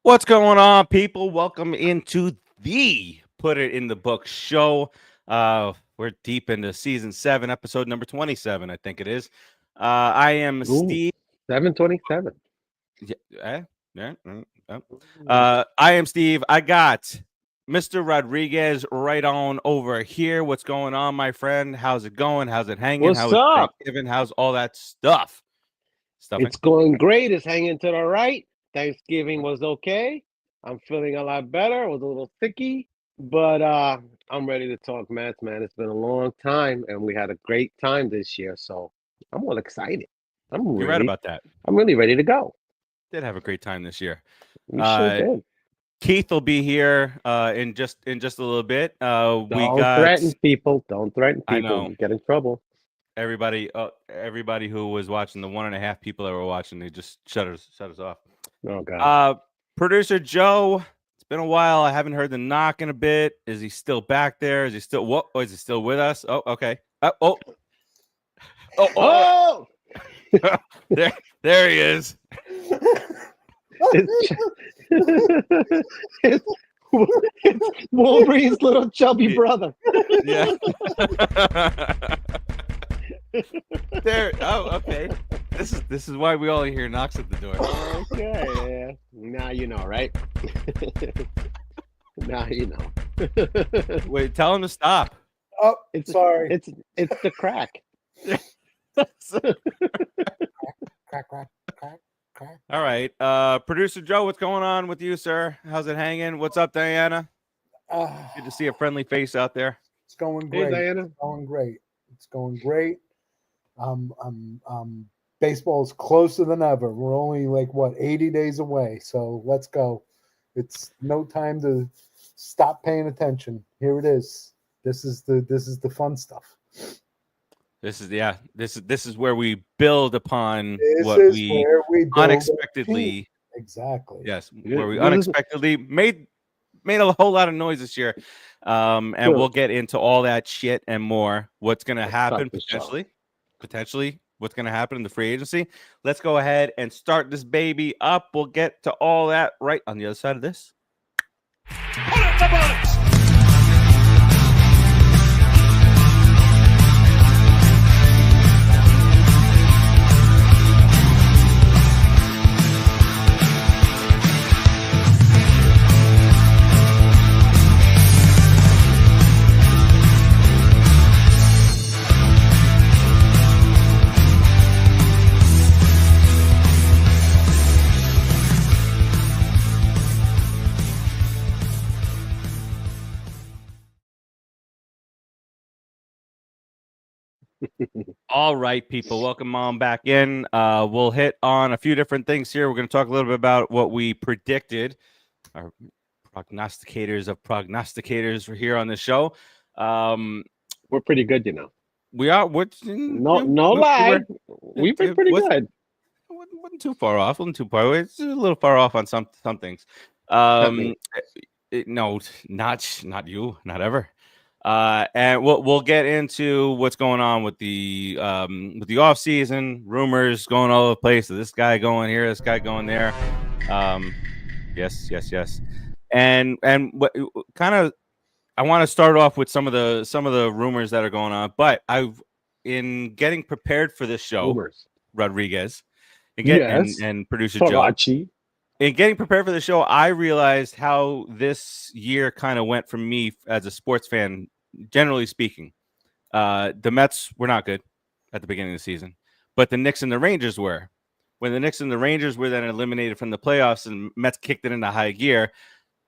What's going on, people? Welcome into the Put It in the Book show. We're deep into season 7, episode number 27, I think it is. I am Steve. 727. I am Steve. I got Mr. Rodriguez right on over here. What's going on, my friend? How's it going? How's it hanging? What's up? Thanksgiving? How's all that stuff? It's going great. It's hanging to the right. Thanksgiving was okay. I'm feeling a lot better. I was a little thicky, but I'm ready to talk Mets, man. It's been a long time, and we had a great time this year, so I'm all excited. You're right about that. I'm really ready to go. Did have a great time this year. We sure did. Keith will be here in just a little bit. Don't threaten people. Don't threaten people. I know. You get in trouble. Everybody who was watching, the 1.5 people that were watching, they just shut us off. Oh God. Producer Joe, it's been a while. I haven't heard the knock in a bit. Is he still back there? Is he still is he still with us? Oh, okay. Oh! there he is. It's Wolverine's little chubby brother. Yeah. There. Oh, okay. This is why we all hear knocks at the door. Okay. Now you know, right? Now you know. Wait, tell him to stop. Oh, sorry. It's the crack. Crack. All right. Producer Joe, what's going on with you, sir? How's it hanging? What's up, Diana? Good to see a friendly face out there. It's going great. Hey, Diana. It's going great. Baseball is closer than ever. We're only 80 days away. So let's go. It's no time to stop paying attention. Here it is. This is the fun stuff. This is where we build upon where we unexpectedly. Exactly. Yes, where we unexpectedly made a whole lot of noise this year. And we'll get into all that shit and more. What's going to happen potentially what's going to happen in the free agency. Let's go ahead and start this baby up. We'll get to all that right on the other side of this. Put up the bullets! All right, people, welcome on back in. We'll hit on a few different things here. We're going to talk a little bit about what we predicted. Our prognosticators of prognosticators were here on the show. We're pretty good, you know. We are. No lie. We've been pretty good. Wasn't too far off. Wasn't too far away. It's a little far off on some things. No, not you. Not ever. And we'll get into what's going on with the offseason, rumors going all over the place. This guy going here, this guy going there. Yes. And what kind of I want to start off with some of the rumors that are going on. But in getting prepared for this show, Rodriguez, and producer Farace. Joe. In getting prepared for the show, I realized how this year kind of went for me as a sports fan. Generally speaking, the Mets were not good at the beginning of the season, but the Knicks and the Rangers were. When the Knicks and the Rangers were then eliminated from the playoffs and Mets kicked it into high gear,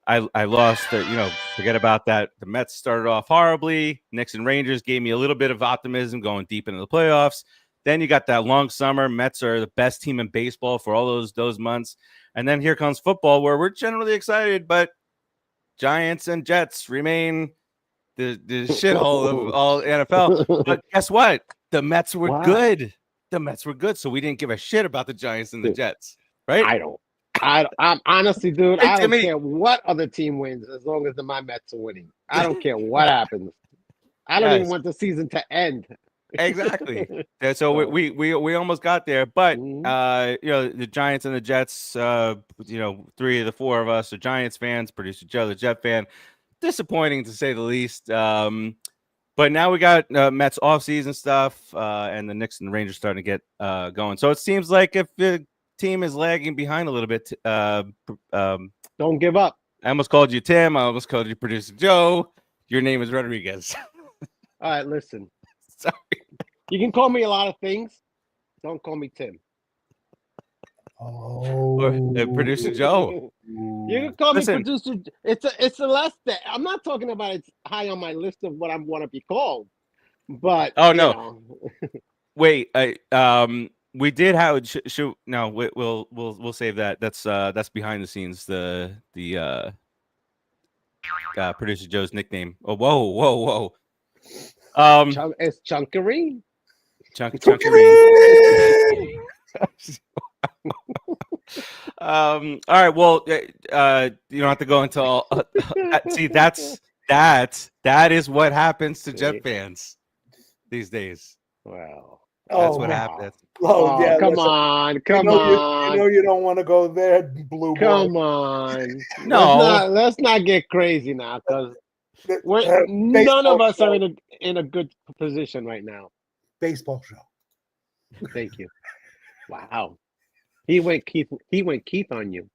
I lost. Forget about that. The Mets started off horribly. Knicks and Rangers gave me a little bit of optimism going deep into the playoffs. Then you got that long summer. Mets are the best team in baseball for all those months. And then here comes football, where we're generally excited, but Giants and Jets remain the shithole of all NFL. But guess what? The Mets were good. The Mets were good, so we didn't give a shit about the Giants and the Jets, right? I'm honestly, dude, I don't care what other team wins as long as my Mets are winning. I don't care what happens. I don't even want the season to end. Exactly. So we almost got there, but the Giants and the Jets, 3 of the 4 of us are Giants fans. Producer Joe, the Jet fan. Disappointing to say the least. But now we got Mets offseason stuff, and the Knicks and the Rangers starting to get going. So it seems like if the team is lagging behind a little bit, don't give up. I almost called you Tim. I almost called you Producer Joe. Your name is Rodriguez. All right, listen. Sorry. You can call me a lot of things. Don't call me Tim. Or Producer Joe. You can call me Producer. It's a less that I'm not talking about. It's high on my list of what I want to be called. But wait. We did have we'll save that. That's behind the scenes. The Producer Joe's nickname. Oh, whoa. It's Chunkarine. Chunkarine. All right. Well, you don't have to go into all. See, that is what happens to Jet fans these days. Wow. That's what happens. Oh, yeah, come on. You know you don't want to go there, blue boy. Come on. No. Let's not get crazy now, because none of us are in a good position right now. Baseball show. Thank you. Wow. He went Keith on you.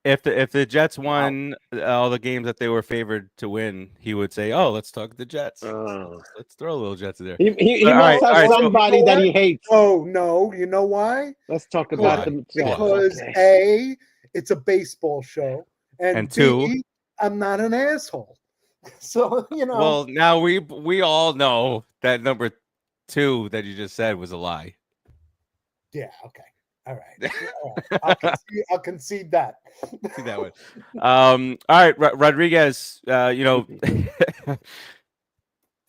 If the Jets won all the games that they were favored to win, he would say, "Oh, let's talk the Jets. Let's throw a little Jets in there." He must have somebody that he hates. Oh no, you know why? Let's talk about them. Because A, it's a baseball show, and two, B, I'm not an asshole. So Well, now we all know that number 2 that you just said was a lie. Yeah. Okay. All right. I'll concede that. See that one. All right, Rodriguez.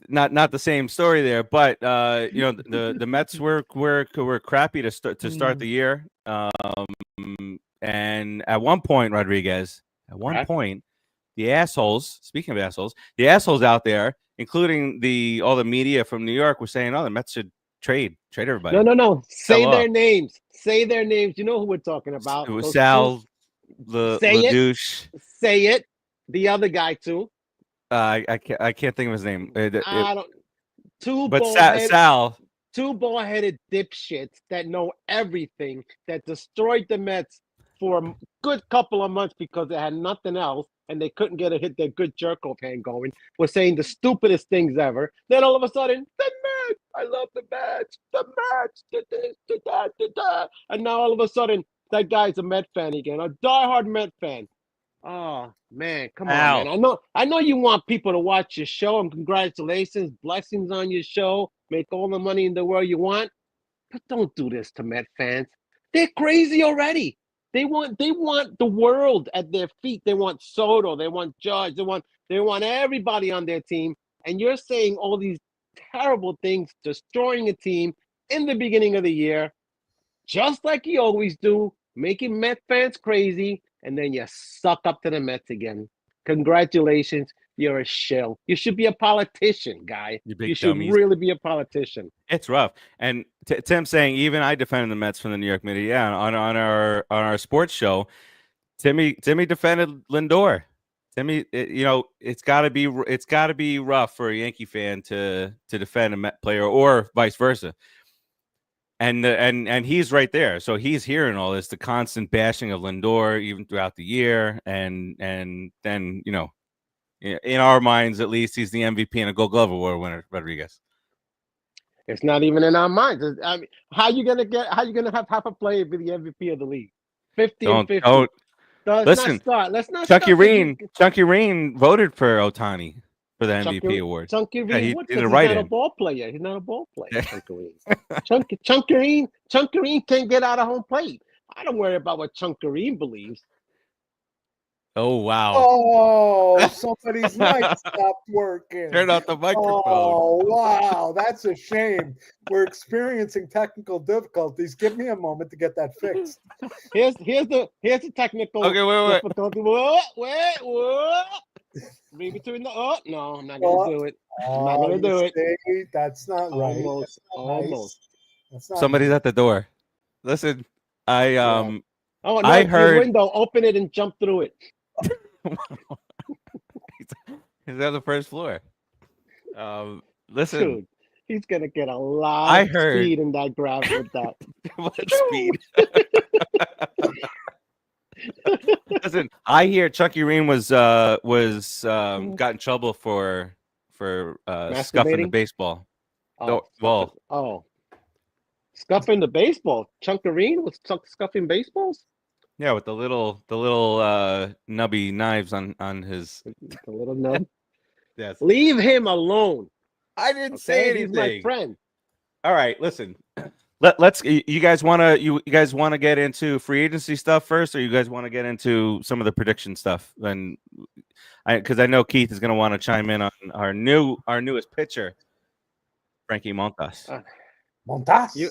Not the same story there, but the Mets were crappy to start the year. And at one point, Rodriguez, the assholes. Speaking of assholes, the assholes out there, including all the media from New York, were saying, "Oh, the Mets should trade everybody." No. Say their names. Say their names. You know who we're talking about. It was Sal, LaDouche. Say it. The other guy too. I can't think of his name. Sal. 2 ball-headed dipshits that know everything, that destroyed the Mets for a good couple of months because they had nothing else and they couldn't get their good jerk-off hand going, was saying the stupidest things ever. Then all of a sudden, the Mets, I love the Mets, did this, did that, did that. And now all of a sudden, that guy's a Met fan again, a diehard Met fan. Oh, man, come on, man. I know you want people to watch your show, and congratulations, blessings on your show. Make all the money in the world you want. But don't do this to Met fans. They're crazy already. They want the world at their feet. They want Soto. They want Judge. They want everybody on their team. And you're saying all these terrible things, destroying a team in the beginning of the year, just like you always do, making Met fans crazy, and then you suck up to the Mets again. Congratulations. You're a shill. You should be a politician, guy. You should really be a politician. It's rough. And Tim saying, even I defended the Mets from the New York media. Yeah, on our sports show, Timmy defended Lindor. Timmy, it's got to be rough for a Yankee fan to defend a Met player or vice versa. And he's right there, so he's hearing all this, the constant bashing of Lindor even throughout the year, and then in our minds at least, he's the MVP and a Gold Glove Award winner, Rodriguez. It's not even in our minds. I mean, how you gonna have half a player be the MVP of the league? 50 and 50. Let's not start. Let's not. Chunky Reen voted for Ohtani. for the MVP award. Chunkarine he would, did it because right he's not in. a ball player. He's not a ball player, Chunkarine. Chunkarine can't get out of home plate. I don't worry about what Chunkarine believes. Oh, wow. Oh, somebody's mic stopped working. Turn off the microphone. Oh, wow. That's a shame. We're experiencing technical difficulties. Give me a moment to get that fixed. Here's the technical Okay, wait. difficulty. Wait. Read between the no, I'm not gonna do it. I'm not gonna do it. See, that's not right. Almost. That's not nice. That's not Somebody's nice. at the door. Listen, I Oh no! I It's heard your window. Open it and jump through it. he's on the first floor. Listen, Dude, he's gonna get a lot of speed in that grab with that. what speed? Listen, I hear Chucky Reen was got in trouble for scuffing the baseball. Scuffing the baseball. Chunkarine was scuffing baseballs. Yeah, with the little nubby knives on his the little nub. Yes. Leave him alone. I didn't say anything. He's my friend. All right, listen. Let's. You guys want to get into free agency stuff first, or you guys want to get into some of the prediction stuff? And because I know Keith is going to want to chime in on our newest pitcher, Frankie Montas. Montas.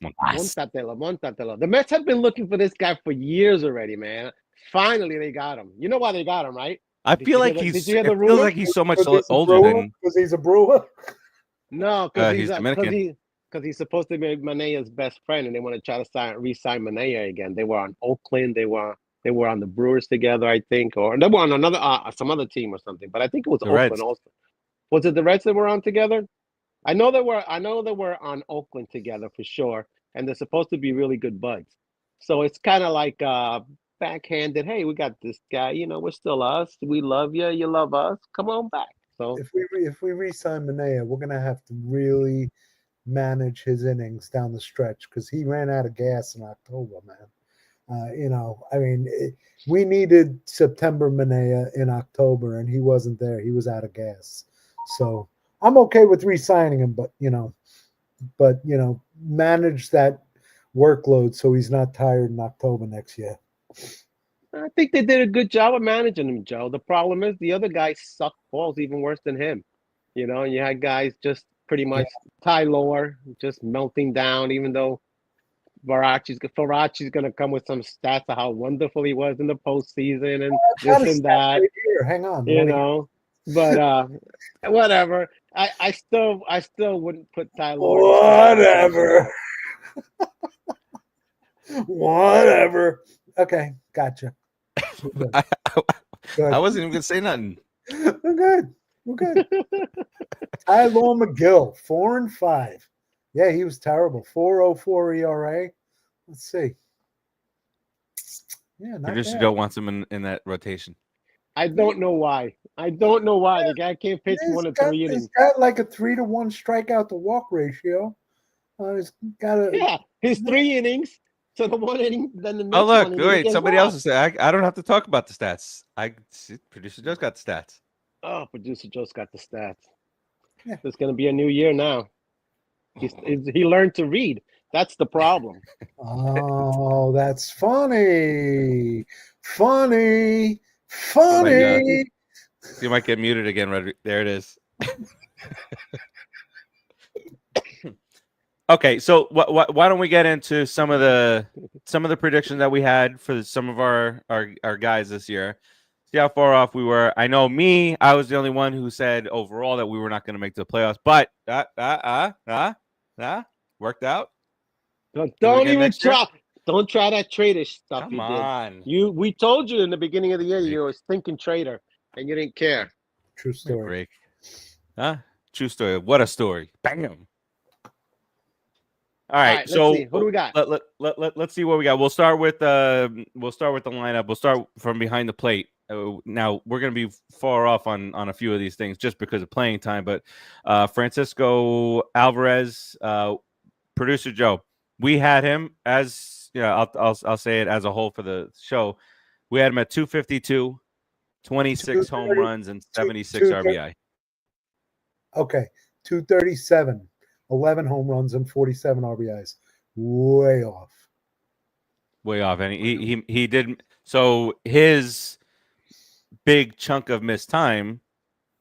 Montatelo. The Mets have been looking for this guy for years already, man. Finally, they got him. You know why they got him, right? I feel like he's so much older than. Because he's a brewer. No, because he's Dominican. Because he's supposed to be Manea's best friend, and they want to try to re-sign Manea again. They were on Oakland. They were on the Brewers together, I think, or they were on another some other team or something. But I think it was Oakland Reds. also. Was it the Reds that were on together? I know they were on Oakland together for sure, and they're supposed to be really good buds. So it's kind of like backhanded. Hey, we got this guy. You know, we're still us. We love you. You love us. Come on back. So if we re-sign Manea, we're gonna have to really manage his innings down the stretch because he ran out of gas in October, man. We needed September Manea in October, and he wasn't there. He was out of gas. So I'm okay with re-signing him, but manage that workload so he's not tired in October next year. I think they did a good job of managing him, Joe. The problem is the other guys sucked balls even worse than him. You know, and you had guys just pretty much Ty Lower just melting down, even though Farace's going to come with some stats of how wonderful he was in the postseason and this and that. Right here. Hang on. You know, but whatever. I still wouldn't put Ty Lower. Whatever. Okay, gotcha. I wasn't even gonna say nothing. We're good. Tyler McGill, 4-5. Yeah, he was terrible. 4.04 ERA. Let's see. Yeah, Producer Joe wants him in that rotation. I don't know why. The guy can't pitch more than 3 innings. He's got like a 3-to-1 strikeout to walk ratio. He's got his 3 innings. So the 1 inning, then the next Oh, look, one wait, somebody else is saying I don't have to talk about the stats. Producer Joe's got the stats. Oh, Producer Joe's got the stats. Yeah. It's going to be a new year now. He learned to read. That's the problem. Oh, that's funny. Oh you might get muted again, Rodrigo. There it is. Okay, so why don't we get into some of the predictions that we had for some of our guys this year? See how far off we were. I know I was the only one who said overall that we were not going to make the playoffs, but worked out. Don't even try. Don't try that traitor stuff. Come on. We told you in the beginning of the year you were a stinking traitor and you didn't care. True story. True story. What a story. Bam. All right, so let's see. What do we got? Let's see what we got. We'll start with the lineup. We'll start from behind the plate. Now we're going to be far off on a few of these things just because of playing time. But Francisco Alvarez, Producer Joe, we had him as I'll say it as a whole for the show. We had him at 252, 26 home runs, and 76 RBI. Okay, 237, 11 home runs and 47 RBIs. Way off. Way off. And he did. So his big chunk of missed time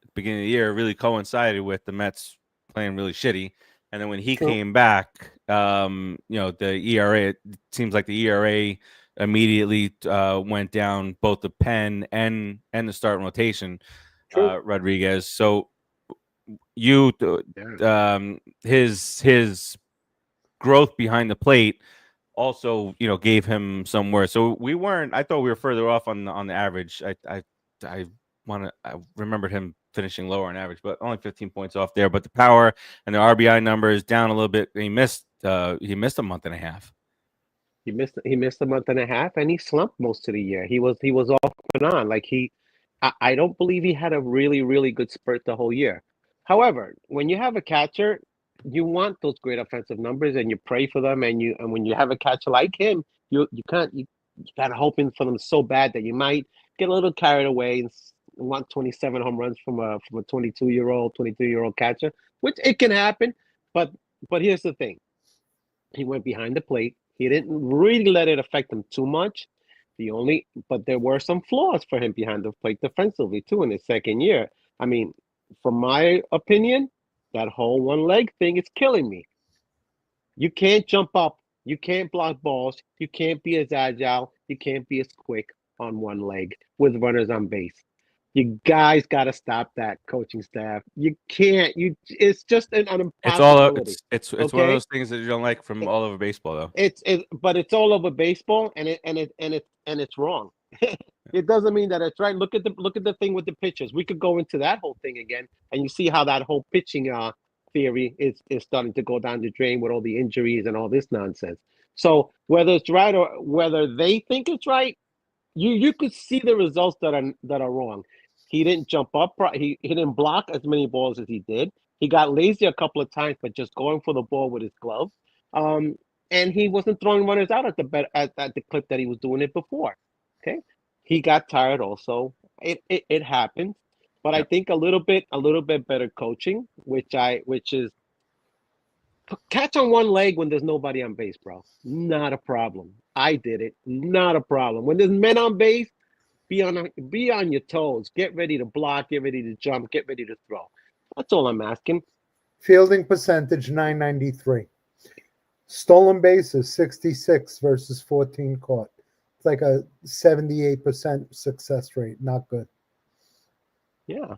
at the beginning of the year really coincided with the Mets playing really shitty. And then when he True. came back, the ERA, it seems like the ERA immediately went down, both the pen and the start rotation. Rodriguez. So his growth behind the plate also, gave him some work. So I thought we were further off on the average. I remembered him finishing lower on average, but only 15 points off there. But the power and the RBI numbers down a little bit. He missed a month and a half. He missed a month and a half, and he slumped most of the year. He was off and on. Like I don't believe he had a really, really good spurt the whole year. However, when you have a catcher, you want those great offensive numbers, and you pray for them. And when you have a catcher like him, you gotta hoping for them so bad that you might get a little carried away and want 27 home runs from a 22-year-old catcher, which it can happen. But here's the thing: he went behind the plate. He didn't really let it affect him too much. But there were some flaws for him behind the plate defensively too in his second year. I mean, from my opinion, that whole one leg thing is killing me. You can't jump up. You can't block balls. You can't be as agile. You can't be as quick on one leg with runners on base. You guys got to stop that, coaching staff. You can't. It's just an impossibility. It's one of those things that you don't like from all over baseball, though. But it's all over baseball, and it's wrong. It doesn't mean that it's right. Look at the thing with the pitchers. We could go into that whole thing again, and you see how that whole pitching theory is starting to go down the drain with all the injuries and all this nonsense. So whether it's right or whether they think it's right, you could see the results that are wrong. He didn't jump up. He didn't block as many balls as he did. He got lazy a couple of times, but just going for the ball with his glove. And he wasn't throwing runners out at the clip that he was doing it before. Okay, he got tired also. It happened, but I think a little bit better coaching, which is catch on one leg when there's nobody on base, bro. Not a problem. I did it. Not a problem. When there's men on base, be on your toes. Get ready to block. Get ready to jump. Get ready to throw. That's all I'm asking. Fielding percentage 993. Stolen bases 66 versus 14 caught. It's like a 78% success rate. Not good. Yeah,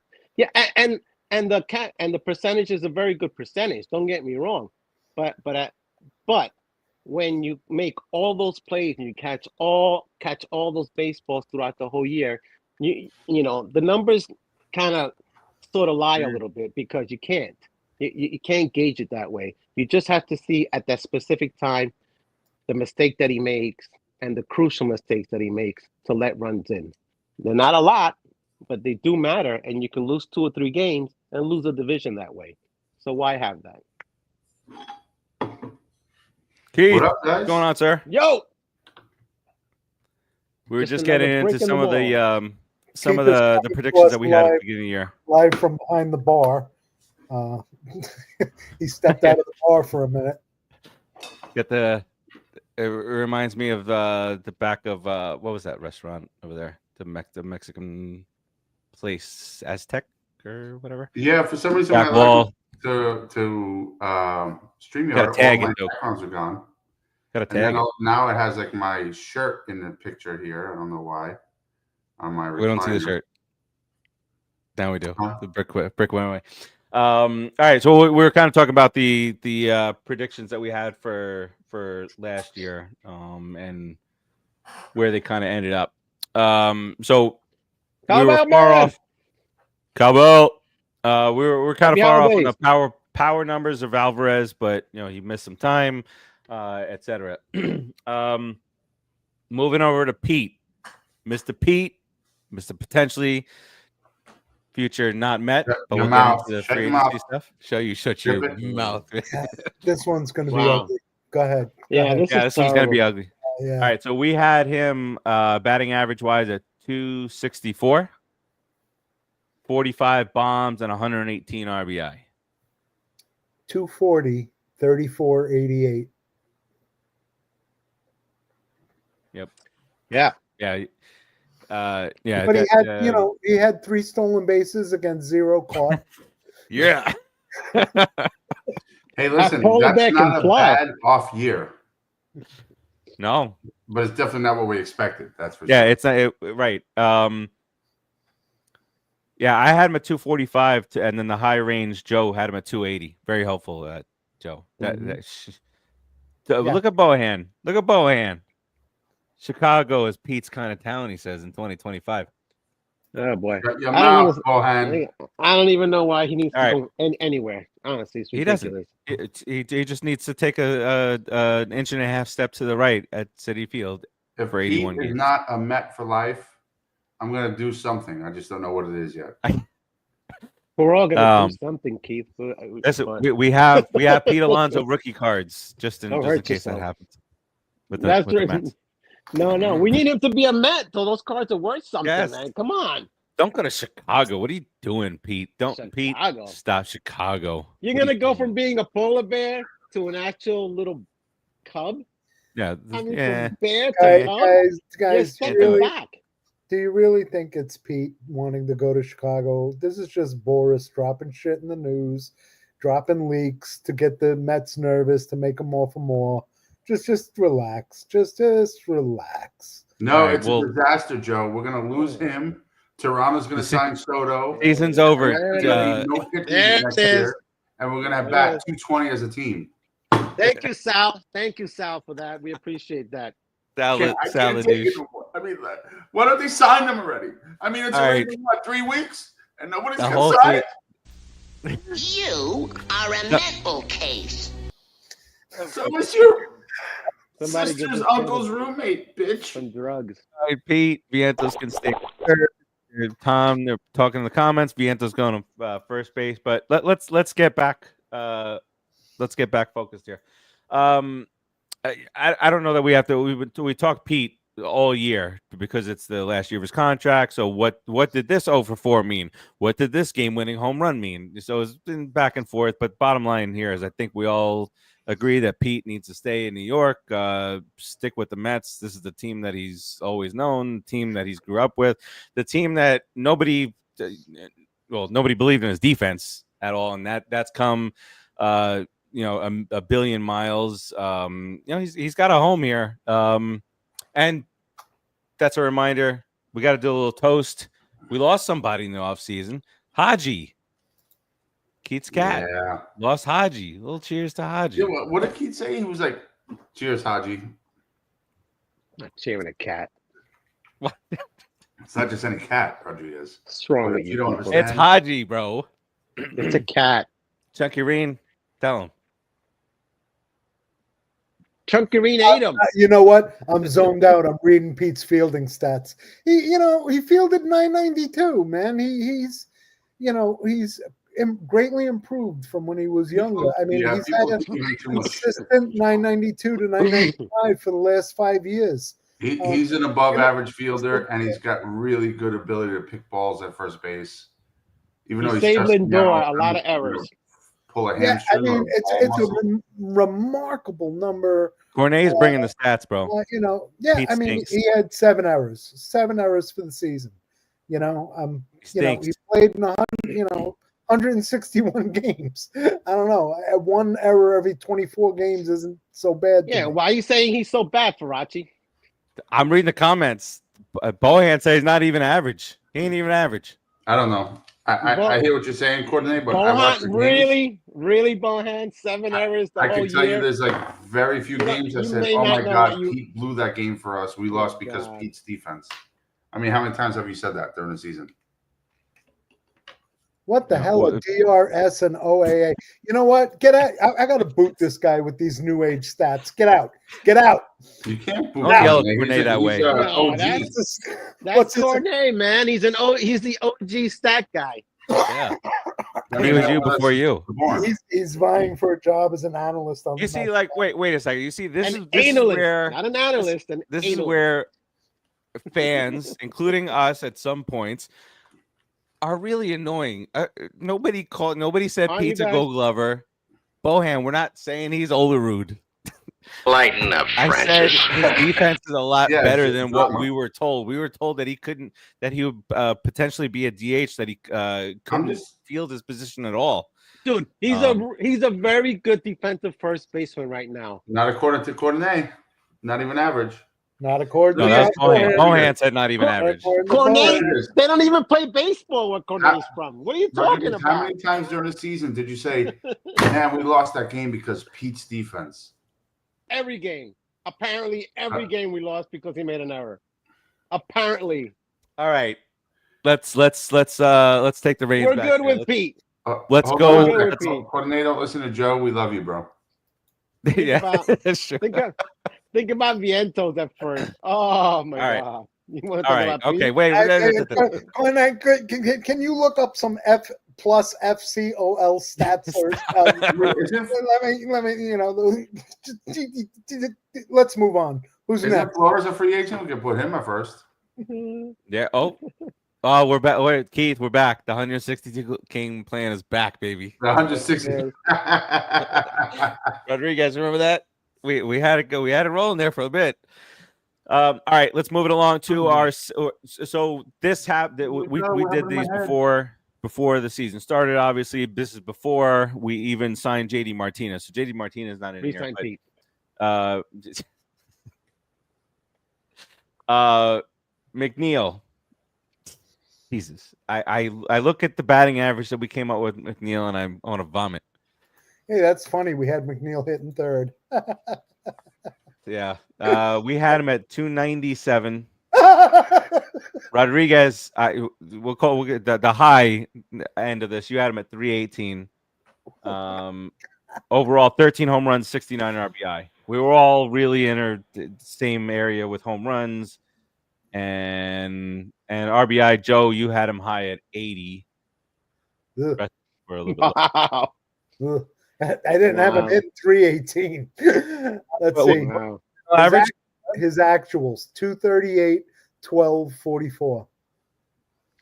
and the percentage is a very good percentage. Don't get me wrong, but when you make all those plays and you catch all those baseballs throughout the whole year, you know the numbers kind of sort of lie a little bit because you can't gauge it that way. You just have to see at that specific time the mistake that he makes and the crucial mistakes that he makes to let runs in. They're not a lot, but they do matter, and you can lose 2 or 3 games and lose a division that way. So why have that? Keith, what up, guys? What's going on, sir? Yo, we were just another getting into brick in some the of the wall. some of the predictions that we had at the beginning of the year. Live from behind the bar. He stepped out of the bar for a minute. It reminds me of the back of what was that restaurant over there? The Mexican place, Aztec or whatever. Yeah, for some reason Back when I wall. to StreamYard, Gotta tag all my it, though. backgrounds are gone. Got to And tag then it. now it has like my shirt in the picture here. I don't know why. On my recliner. We don't see the shirt. Now we do. Huh? The brick went away. All right, so we were kind of talking about the predictions that we had for last year, and where they kind of ended up. So we were far off. Cowbell. We were kind of far off on the power numbers of Alvarez, but he missed some time, etc. Moving over to Pete, Mr. Potentially future not met, but we'll get into the free agency stuff. Shut your mouth. This one's going to be ugly. Go ahead. This one's going to be ugly. Yeah. All right, so we had him batting average wise at 264, 45 bombs, and 118 RBI. 240, 34, 88. Yep. Yeah. Yeah. Yeah. But he that, had, he had 3 stolen bases against 0 caught. Yeah. Hey, listen, polar that's bear can not a fly. bad off year, No. but it's definitely not what we expected. That's for Yeah, sure. it's not right. Yeah, I had him at 245, and then the high range Joe had him at 280. Very helpful, Joe. Look at Bohan. Look at Bohan. Chicago is Pete's kind of town, he says, in 2025. Oh boy. Shut your I don't mouth, understand. Bohan. I don't even know why he needs All to right. go anywhere. Honestly, it's He ridiculous. doesn't. He just needs to take an inch and a half step to the right at Citi Field If for Pete 81 is games. not a Met for life, I'm going to do something. I just don't know what it is yet. We're all gonna do something, Keith. Listen, But we have Pete Alonso rookie cards just in Don't just in hurt case that yourself. happens with that's the Mets. No, we need him to be a Met, so those cards are worth something, Yes. man. Come on. Don't go to Chicago. What are you doing, Pete? Pete, Chicago. stop Chicago. You're What are gonna you go doing? from being a polar bear to an actual little cub. Yeah, I mean, yeah. from bear to cub. You're Guys, stepping really, back. do you really think it's Pete wanting to go to Chicago? This is just Boris dropping shit in the news, dropping leaks to get the Mets nervous, to make them all for more. Just relax. Just relax. No, All right, it's a disaster, Joe. We're going to lose him. Toronto's going to sign Soto. Season's over. There's going to be no pitching There next it is. year, and we're going to have bat 220 as a team. Thank you, Sal. Thank you, Sal, for that. We appreciate that. I can't take it no more. I mean, why don't they sign them already? I mean, it's already been, 3 weeks, and nobody's The going whole to sign thing- it? You are a mental case. So was your Somebody get sister's this uncle's kid roommate, bitch. some drugs. All right, Pete, Vientos can stay third. Tom, they're talking in the comments. Vientos going to first base, but let's get back. Let's get back focused here. I don't know that we have to. We talked Pete all year because it's the last year of his contract. So what did this 0-for-4 mean? What did this game-winning home run mean? So it's been back and forth. But bottom line here is I think we all agree that Pete needs to stay in New York, stick with the Mets. This is the team that he's always known, the team that he's grew up with, the team that nobody believed in his defense at all, and that's come, a billion miles. He's got a home here, and that's a reminder. We got to do a little toast. We lost somebody in the offseason. Haji. Keith's cat. Yeah. Lost Haji. A little cheers to Haji. Yeah, what did Keith say? He was like, cheers, Haji. Not cheering a cat. What? It's not just any cat, Rodriguez. What's wrong with You you? don't people? understand. It's Haji, bro. It's a cat. Chunky Reen, tell him. Chunkarine ate him. You know what? I'm zoned out. I'm reading Pete's fielding stats. He fielded 992, man. He's greatly improved from when he was younger. I mean, he's had a consistent 992 to 995 for the last 5 years. He's an above-average fielder, and he's got really good ability to pick balls at first base. Even though He he's saved just Lindor a lot of errors. Pull a Yeah, hamstring. I mean, or it's ball a muscle. remarkable number. Cornet's bringing the stats, bro. Pete I mean, stinks. he had 7 errors for the season. He played in 161 games. I don't know. 1 error every 24 games isn't so bad. Yeah, why are you saying he's so bad, Farace? I'm reading the comments. Bohan says he's not even average. He ain't even average. I don't know. I hear what you're saying, Courtney, but I watched the Bohan, really, Bohan? 7 errors the I whole can tell year? you there's like very few games that you said, may oh not my know God, that you- Pete blew that game for us. We lost because God. Pete's defense. I mean, how many times have you said that during the season? What the hell are DRS and OAA? You know what? Get out. I got to boot this guy with these new age stats. Get out. Get out. You can't boot Don't yell at him. Cornet that way. No, OG. That's Cornet, man. He's the OG stat guy. Yeah. He was you before you. He's vying for a job as an analyst. On You see, like, wait a second. You see, this An is analyst, where not an analyst. this is where fans, including us at some points, are really annoying. Nobody said Aren't you Pete's a guys? Gold Glover. Bohan, we're not saying he's Olerud. Lighten up, I said his defense is a lot Yeah, better it's than drama. what we were told. We were told that he would potentially be a DH, that he couldn't field his position at all. Dude, he's a very good defensive first baseman right now. Not according to Cornet. Not even average. Not according No, to that's Bohan. Bohan. Bohan said not even average. Cornet, they don't even play baseball where Cornet's from. What are you talking How about? many times during the season did you say, man, we lost that game because Pete's defense? Every game. Apparently, every game we lost because he made an error. Apparently. All right. Let's take the reins We're back good there. with Pete. Let's Hold go. on a second. Cornet, don't listen to Joe. We love you, bro. Yeah, that's true. Think about Vientos at first. Oh my God! You want to All talk right. about Okay. Pete? Wait. Can you look up some F plus FCOL stats? Let me. Let's move on. Who's Isn't next? Flores a free agent? We can put him at first. Yeah. Oh, we're back. Wait, Keith, we're back. The 162 King plan is back, baby. The 160. Rodriguez, remember that? We had it go. We had it rolling there for a bit. All right, let's move it along to our. So this happened. We did these before the season started. Obviously, this is before we even signed JD Martinez. So JD Martinez is not in here. McNeil. Jesus, I look at the batting average that we came up with McNeil, and I want to vomit. Hey, that's funny. We had McNeil hitting third. Yeah, we had him at 297. Rodriguez, we'll get the high end of this. You had him at 318. Overall, 13 home runs, 69 RBI. We were all really in the same area with home runs and RBI. Joe, you had him high at 80. For a little bit wow. I didn't have him in 318. Let's see. Wow. Average? His actuals 238, 12, 44. All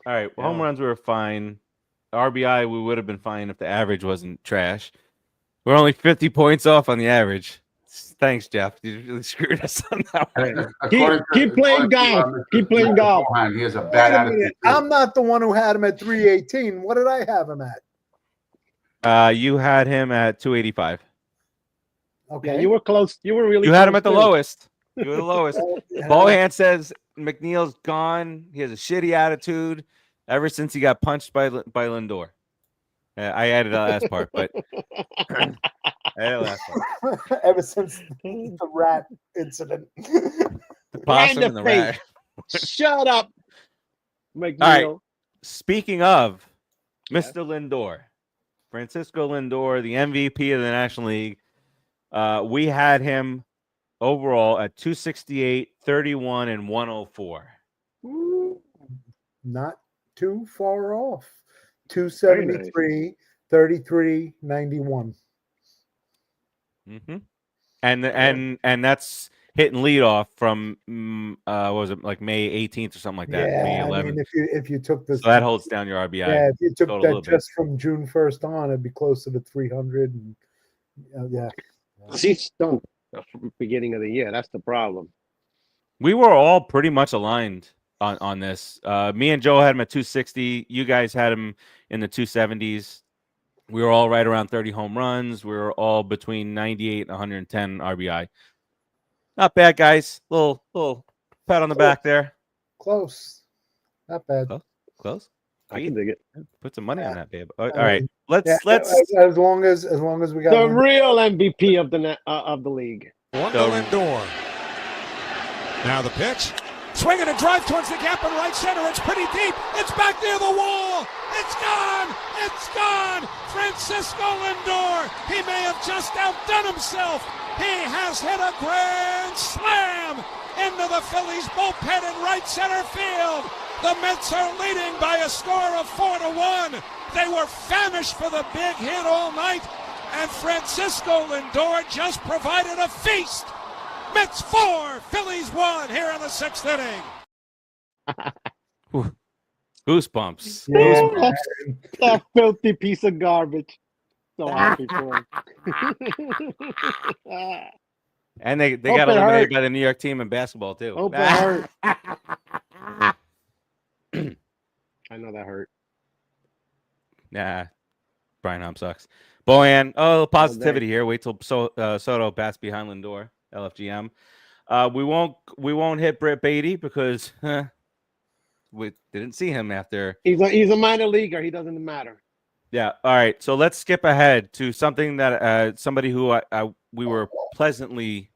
right. Well, home runs were fine. RBI, we would have been fine if the average wasn't trash. We're only 50 points off on the average. Thanks, Jeff. You really screwed us on that one. Keep playing golf. Keep playing golf. He has a bad attitude. I'm not the one who had him at 318. What did I have him at? You had him at 285. Okay. Yeah, you were close. You were really. You had him at the too. lowest. You were the lowest. Bohan says McNeil's gone. He has a shitty attitude ever since he got punched by Lindor. I added the last part, but I added the last part. Ever since the rat incident. The possum and the rat. Shut up, McNeil. All right. Speaking of Mr. Lindor, Francisco Lindor, the MVP of the National League, we had him overall at 268, 31, and 104. Not too far off. 273, 33, 91. Mm-hmm. And that's hitting leadoff from what was it, like May 18th or something like that? Yeah, May 11th. I mean, if you took this, so that holds down your RBI. Yeah, if you took that just bit. from June 1st on, it'd be closer to 300. And, yeah. He's stunk from the beginning of the year. That's the problem. We were all pretty much aligned on this. Me and Joe had him at 260. You guys had him in the 270s. We were all right around 30 home runs. We were all between 98 and 110 RBI. Not bad, guys. Little pat on the back there. Close. Not bad. Close. I can dig it. Put some money on that, babe. All right. Let's as long as we got the real MVP of the league. One to Lindor. Now the pitch. Swinging a drive towards the gap in right center. It's pretty deep. It's back near the wall. It's gone. It's gone. Francisco Lindor. He may have just outdone himself. He has hit a grand slam into the Phillies bullpen in right center field. The Mets are leading by a score of 4-1. They were famished for the big hit all night, and Francisco Lindor just provided a feast. Mets 4, Phillies 1 here in the 6th inning. Goosebumps. Yeah. That filthy piece of garbage. So happy for him. And they Hope got it eliminated hurt. by the New York team in basketball too. Hope it hurt. I know that hurt. Nah, Brian Hom sucks. Bohan, positivity here. Wait till Soto bats behind Lindor. LFGM. We won't hit Brett Beatty because we didn't see him after. He's a minor leaguer. He doesn't matter. Yeah. All right. So let's skip ahead to something that somebody who we were pleasantly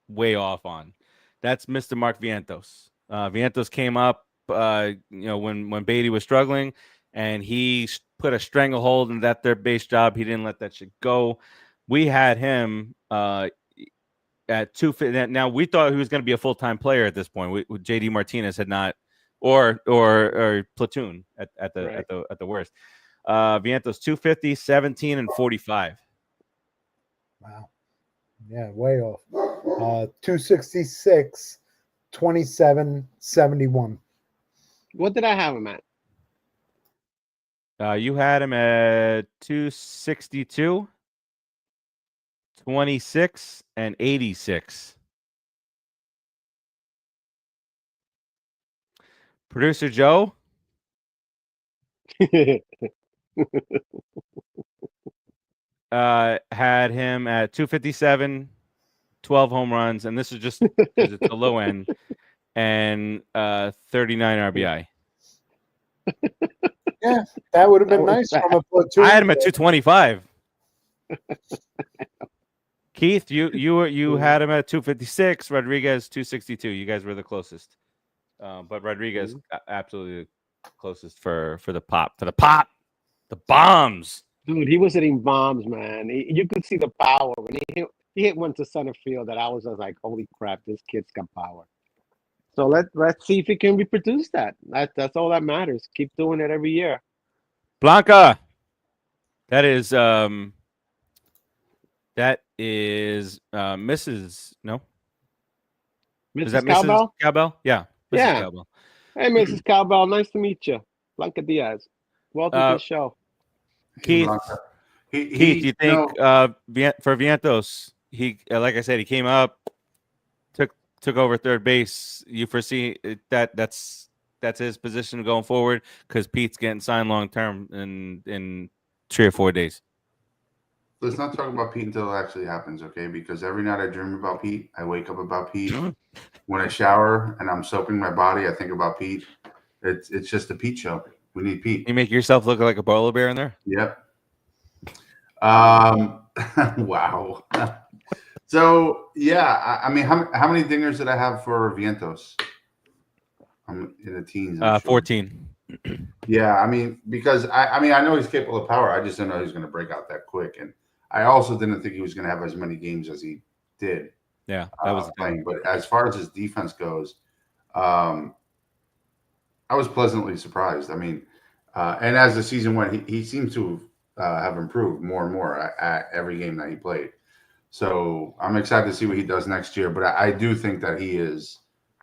way off on. That's Mr. Mark Vientos. Vientos came up, when Beatty was struggling, and he put a stranglehold in that third base job. He didn't let that shit go. We had him at 250. Now we thought he was going to be a full-time player at this point. JD Martinez had not, or platoon at the worst. Vientos 250, 17, and 45. Wow. Yeah, way off. 266, 27, 71. What did I have him at? You had him at 262, 26, and 86. Producer Joe had him at 257, 12 home runs, and this is just because it's the low end, and 39 RBI. Yeah, that would have been nice from a platoon. I had him at 225. Keith, you had him at 256. Rodriguez 262. You guys were the closest, but Rodriguez absolutely the closest for the pop, the bombs. Dude, he was hitting bombs, man. You could see the power when he hit one to center field. That I was just like, holy crap, this kid's got power. So let's see if he can reproduce that. That's all that matters. Keep doing it every year. Blanca, that is Mrs. No, Mrs. is that Cowbell? Mrs. Cowbell? Yeah, Mrs. Yeah. Cowbell. Hey, Mrs. Cowbell, nice to meet you. Blanca Diaz. Welcome to the show. Keith, Keith, you think for Vientos, he like I said, he came up, took over third base. You foresee that's his position going forward because Pete's getting signed long term in 3 or 4 days. Let's not talk about Pete until it actually happens, okay? Because every night I dream about Pete. I wake up about Pete. When I shower and I'm soaping my body, I think about Pete. It's just a Pete show. We need Pete. You make yourself look like a polar bear in there? Yep. Wow. So, yeah, I mean, how many dingers did I have for Vientos? I'm in the teens. 14. Yeah, I mean, because I know he's capable of power. I just didn't know he was going to break out that quick. And I also didn't think he was going to have as many games as he did. Yeah, that was playing. But as far as his defense goes, I was pleasantly surprised. I mean, and as the season went, he seems to have improved more and more at every game that he played. So I'm excited to see what he does next year. But I do think that he is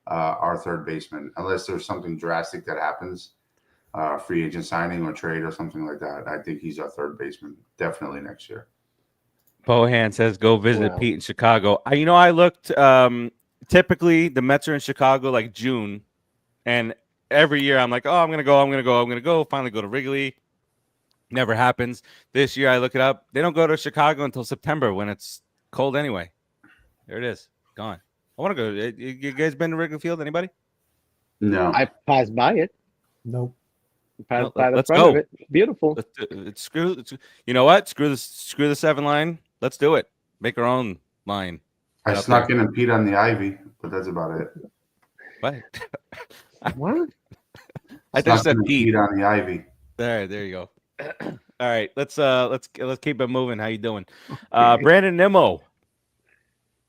our third baseman, unless there's something drastic that happens, free agent signing or trade or something like that. I think he's our third baseman definitely next year. Bohan says go visit Pete in Chicago. I looked. Typically, the Mets are in Chicago like June, and every year I'm like, oh, I'm gonna go. Finally, go to Wrigley. Never happens. This year, I look it up. They don't go to Chicago until September when it's cold anyway. There it is, gone. I want to go. You guys been to Wrigley Field? Anybody? No, I passed by it. Nope. Passed by the front of it. Beautiful. You know what? Screw the 7 line. Let's do it. Make our own line. I snuck in and peed on the ivy, but that's about it. What? What? I just said peed on the ivy. There you go. All right, let's keep it moving. How you doing, Brandon Nimmo?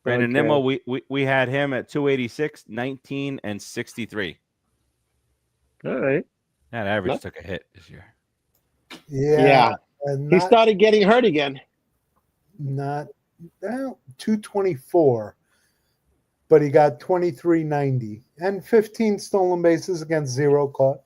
Nimmo, we had him at 286, 19, and 63. All right. That average took a hit this year. Yeah. He started getting hurt again. Not 224, but he got 23, 90, and 15 stolen bases against 0 caught.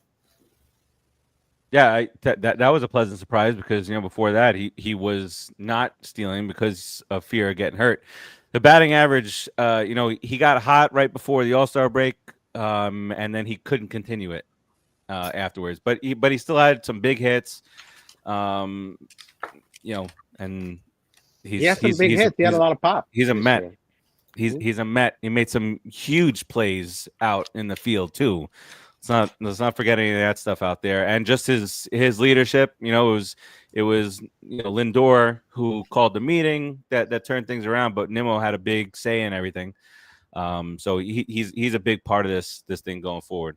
Yeah, that was a pleasant surprise because before that he was not stealing because of fear of getting hurt. The batting average, he got hot right before the All-Star break, and then he couldn't continue it afterwards. But he still had some big hits, and He had some big hits. He had a lot of pop. He's a Met. Year. He's a Met. He made some huge plays out in the field too. Let's not forget any of that stuff out there. And just his leadership, it was Lindor who called the meeting that turned things around, but Nimmo had a big say in everything. So he's a big part of this thing going forward.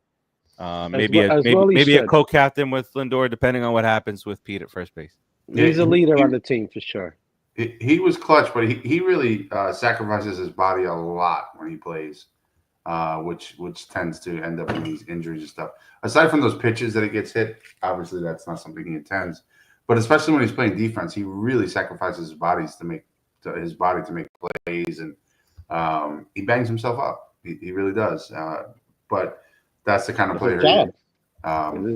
Maybe a co-captain with Lindor, depending on what happens with Pete at first base. He's a leader on the team for sure. He was clutch, but he really sacrifices his body a lot when he plays. Which tends to end up in these injuries and stuff. Aside from those pitches that he gets hit, obviously that's not something he intends. But especially when he's playing defense, he really sacrifices his body to make plays, and he bangs himself up. He really does. But that's the kind of player. His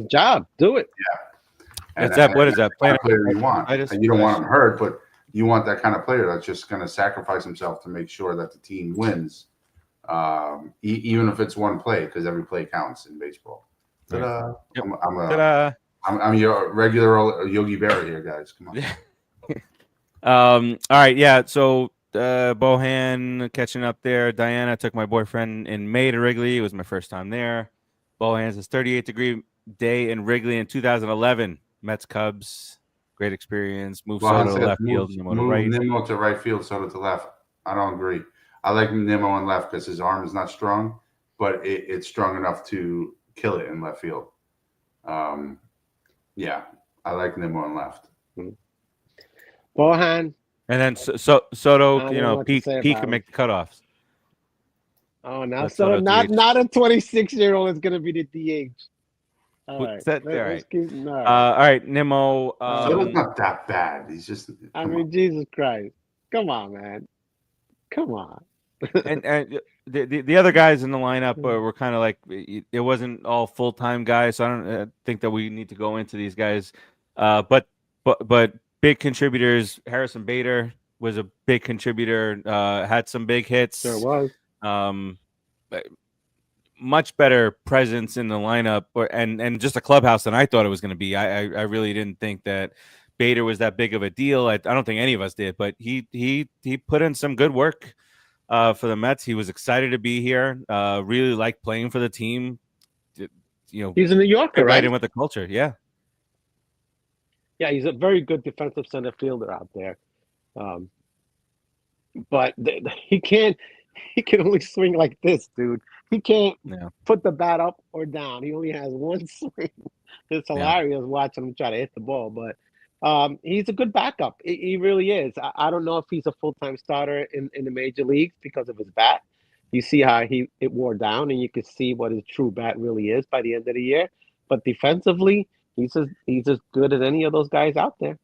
job. Do it. Yeah. What is that? Player you want. You don't want him hurt, but you want that kind of player that's just going to sacrifice himself to make sure that the team wins. Even if it's one play, because every play counts in baseball. Ta-da. Yep. I'm your regular Yogi Berra here, guys. Come on. All right, yeah. So Bohan catching up there. Diana took my boyfriend in May to Wrigley. It was my first time there. Bohan's 38-degree day in Wrigley in 2011. Mets Cubs, great experience. Move Soto to left field, Nimmo to right. Nimmo to right field, Soto to left. I don't agree. I like Nimmo on left because his arm is not strong, but it's strong enough to kill it in left field. Yeah, I like Nimmo on left. Bohan. And then Soto, Pete can make the cutoffs. Oh, now Soto, not a 26-year-old is going to be the DH. All right, Nimmo. Soto's not that bad. He's just. Jesus Christ! Come on, man. Come on. and the other guys in the lineup were kind of like it wasn't all full-time guys, so I don't think that we need to go into these guys. But big contributors. Harrison Bader was a big contributor. Had some big hits. Sure was. Much better presence in the lineup, and just a clubhouse than I thought it was going to be. I really didn't think that Bader was that big of a deal. I don't think any of us did, but he put in some good work for the Mets. He was excited to be here. Really liked playing for the team. He's a New Yorker, right? In with the culture, yeah. Yeah, he's a very good defensive center fielder out there. But he can only swing like this, dude. He can't put the bat up or down. He only has one swing. It's hilarious watching him try to hit the ball, but he's a good backup. He really is. I don't know if he's a full-time starter in the major leagues because of his bat. You see how it wore down, and you can see what his true bat really is by the end of the year. But defensively, he's as good as any of those guys out there.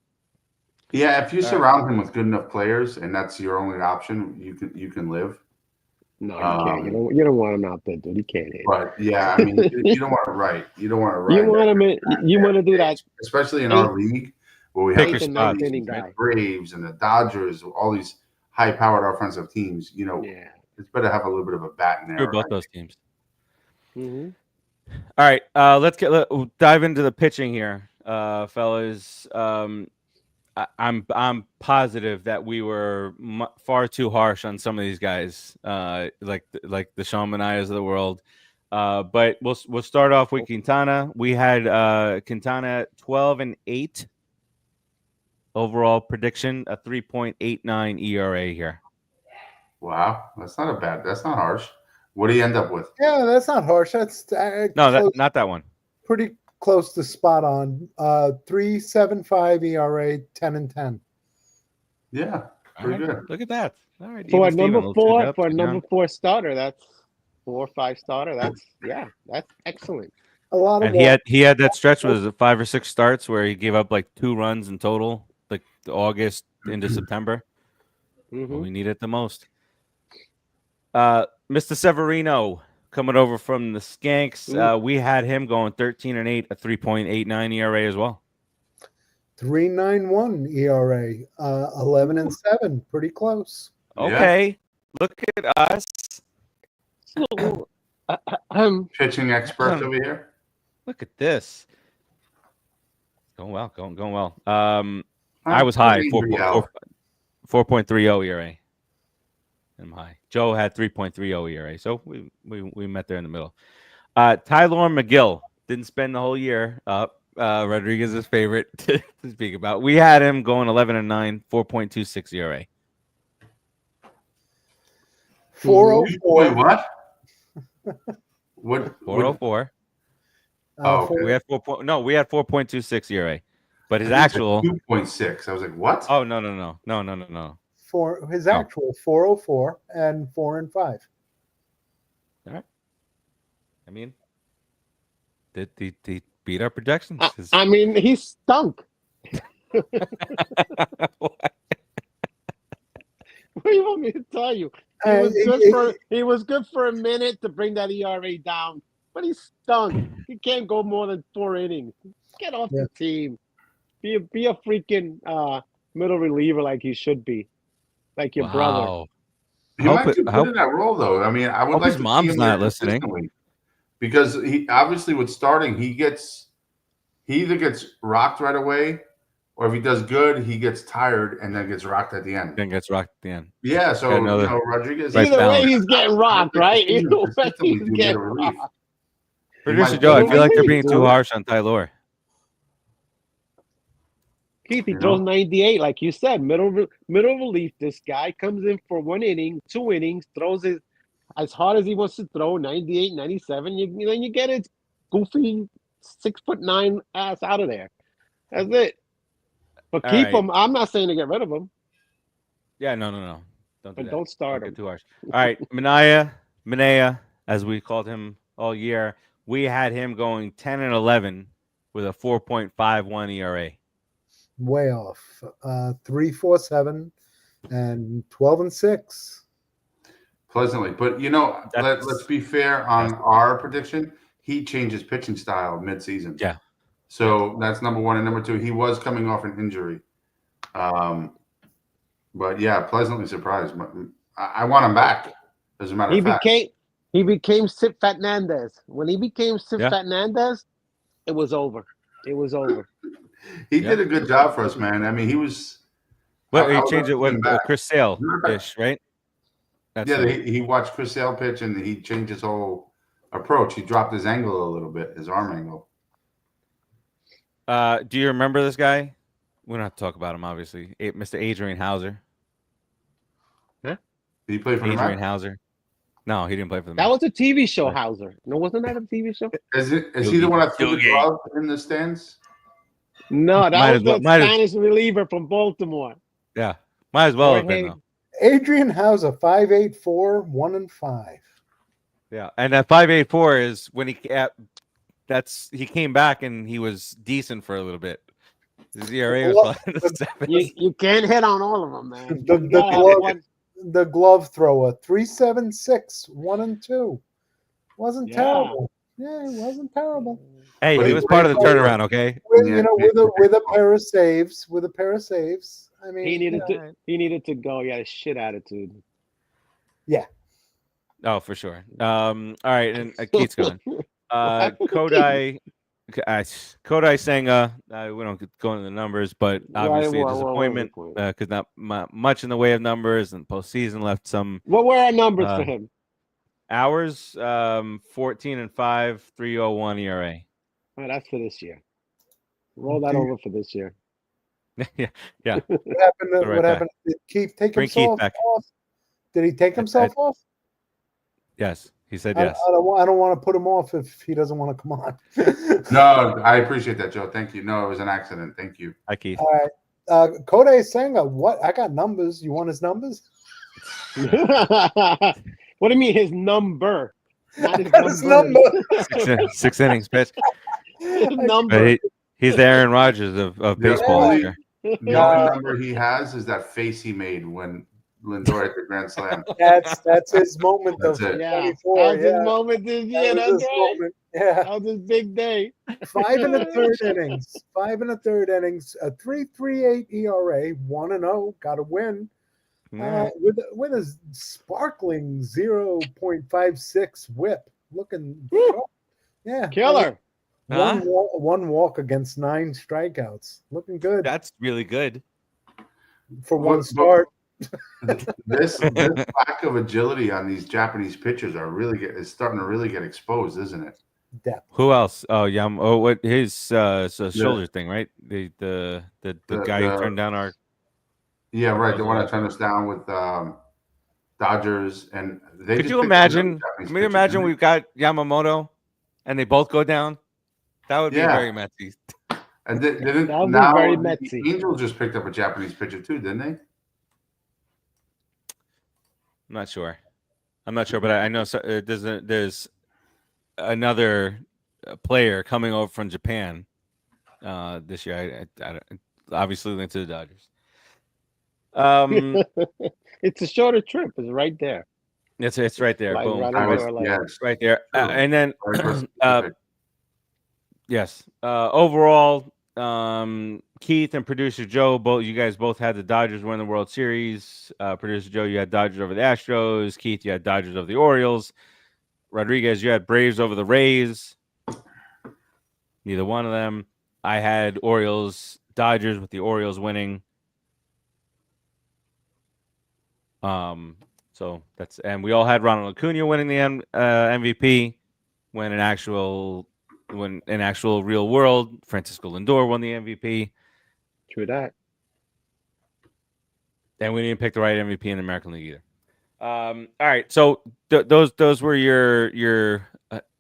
Yeah, if you surround him with good enough players, and that's your only option, you can live. No, you can't. You don't want him out there, dude. You can't hit. But yeah, I mean, you don't want to write. You don't want to write. You want to do that, especially in our league where we have the Braves and the Dodgers, all these high-powered offensive teams. It's better to have a little bit of a bat in there. Both those teams. Mm-hmm. All right, let's dive into the pitching here, fellas. I'm positive that we were far too harsh on some of these guys, like the Sean Manayas of the world. But we'll start off with Quintana. We had Quintana 12-8 overall prediction, a 3.89 ERA here. Wow, that's not harsh. What do you end up with? Yeah, that's not harsh. That's not that one. Pretty close to spot on. 3.75 ERA, 10-10. Yeah, pretty good. Look at that. All right. For number four starter, that's 4 or 5 starter. That's excellent. A lot of. And he had that stretch with 5 or 6 starts where he gave up like 2 runs in total, like August into September. Mm-hmm. We need it the most. Mr. Severino, coming over from the Skanks. We had him going 13-8, a 3.89 ERA as well. 3.91 ERA, 11-7, pretty close. Okay, look at us. Pitching experts over here. Look at this. Going well, going well. I was high, 4.30 ERA. I'm high. Joe had 3.30 ERA, so we met there in the middle. Tyler McGill didn't spend the whole year up. Rodriguez's favorite to speak about. We had him going 11-9, 4.26 ERA. 404. Wait, what? What? 404. We had 4.26 ERA, but his I think actual 2.6. I was like, what? Oh no. For his actual 404 and 4-5. All right. I mean, did he beat our projections? I mean, he stunk. What do you want me to tell you? He was good for a minute to bring that ERA down, but he stunk. He can't go more than 4 innings. Get off the team. Be a freaking middle reliever like you should be, like your brother. He might do good in that role, though. I mean, I would like his mom's not listening because he obviously with starting, he either gets rocked right away, or if he does good, he gets tired and then gets rocked at the end. Yeah, so Rodriguez. Either way, he's getting rocked, right? Either way, he's getting rocked. Producer Joe, I feel like they're being too harsh on Tyler. Keith, he throws 98, like you said, middle relief. This guy comes in for 1 inning, 2 innings, throws it as hard as he wants to throw, 98, 97. Then you get his goofy 6'9" ass out of there. That's it. But keep him. I'm not saying to get rid of him. Yeah, no. Don't start him. Too harsh. All right, Minaya, as we called him all year, we had him going 10-11 with a 4.51 ERA. Way off. 3.47 and 12-6. Pleasantly, but let's be fair on our prediction. He changed his pitching style mid-season. Yeah. So that's number one, and number two, he was coming off an injury. But yeah, pleasantly surprised. I want him back. As a matter of fact, he became Sid Fernandez. When he became Sid Fernandez, it was over. It was over. He did a good job for us, man. I mean, he was. Well, he changed it with Chris Sale-ish, right? He watched Chris Sale pitch, and he changed his whole approach. He dropped his angle a little bit, his arm angle. Do you remember this guy? We don't have to talk about him, obviously. Mr. Adrian Hauser. Huh? Did he play for Adrian Hauser? No, he didn't play for them. That was a TV show, Hauser. No, wasn't that a TV show? Is he the one that threw the glove in the stands? No, that was the Spanish reliever from Baltimore. Yeah, might as well have been, though. Adrian Hauser, 5.84, 1-5. Yeah, and that 5.84 is when he came back and he was decent for a little bit. His ERA was 7. You can't hit on all of them, man. The glove thrower, 3.76, 1-2. Wasn't terrible. Yeah, it wasn't terrible. Hey, he was part of the turnaround, okay? With a pair of saves. I mean, he needed to go. He had a shit attitude. Yeah. Oh, for sure. All right, and Keith's gone. Kodai Senga. We don't go into the numbers, but obviously a disappointment because not much in the way of numbers, and postseason left some. What were our numbers for him? Ours, 14-5, 3.01 ERA. Oh, that's for this year. Roll that over for this year. Yeah. What happened? Did Keith take himself off? Did he take himself off? Yes, he said yes. I don't want to put him off if he doesn't want to come on. No, I appreciate that, Joe. Thank you. No, it was an accident. Thank you. Hi, Keith. All right. Kodai Senga, what? I got numbers. You want his numbers? What do you mean his number? Not his number. 6 innings pitch. His number. He's the Aaron Rodgers of baseball. The only number he has is that face he made when Lindor at the Grand Slam. That's his moment That's of it. Yeah, 24. that was Yeah, his moment this year. that That's was his right. moment. Yeah. That was his big day. 5 1/3 innings. 5 1/3 innings. A 3.38 ERA. 1-0. Got to win. With a sparkling 0.56 WHIP. Looking sharp. Yeah. Killer. One walk against 9 strikeouts. Looking good That's really good. for one start. This lack of agility on these Japanese pitchers is starting to really get exposed, isn't it? Depth. Who else? Oh, yeah. What his shoulder thing, right? The guy who turned down our. Yeah, right. The one that turned us down with Dodgers, and they. Could you imagine? Can you imagine we've got Yamamoto, and they both go down? That would be very messy. And didn't That would be now very the messy. Angels just picked up a Japanese pitcher too, didn't they? I'm not sure, but I know there's another player coming over from Japan this year. I obviously linked to the Dodgers. It's a shorter trip. It's right there. It's right there. Like, Boom. Yes. Right there. And then Very yes. Overall, Keith and producer Joe, you guys both had the Dodgers win the World Series. Producer Joe, you had Dodgers over the Astros. Keith, you had Dodgers over the Orioles. Rodriguez, you had Braves over the Rays. Neither one of them. I had Dodgers with the Orioles winning. So and we all had Ronald Acuna winning the MVP when in actual real world, Francisco Lindor won the MVP. True that. And we didn't pick the right MVP in the American League either. All right, so those were your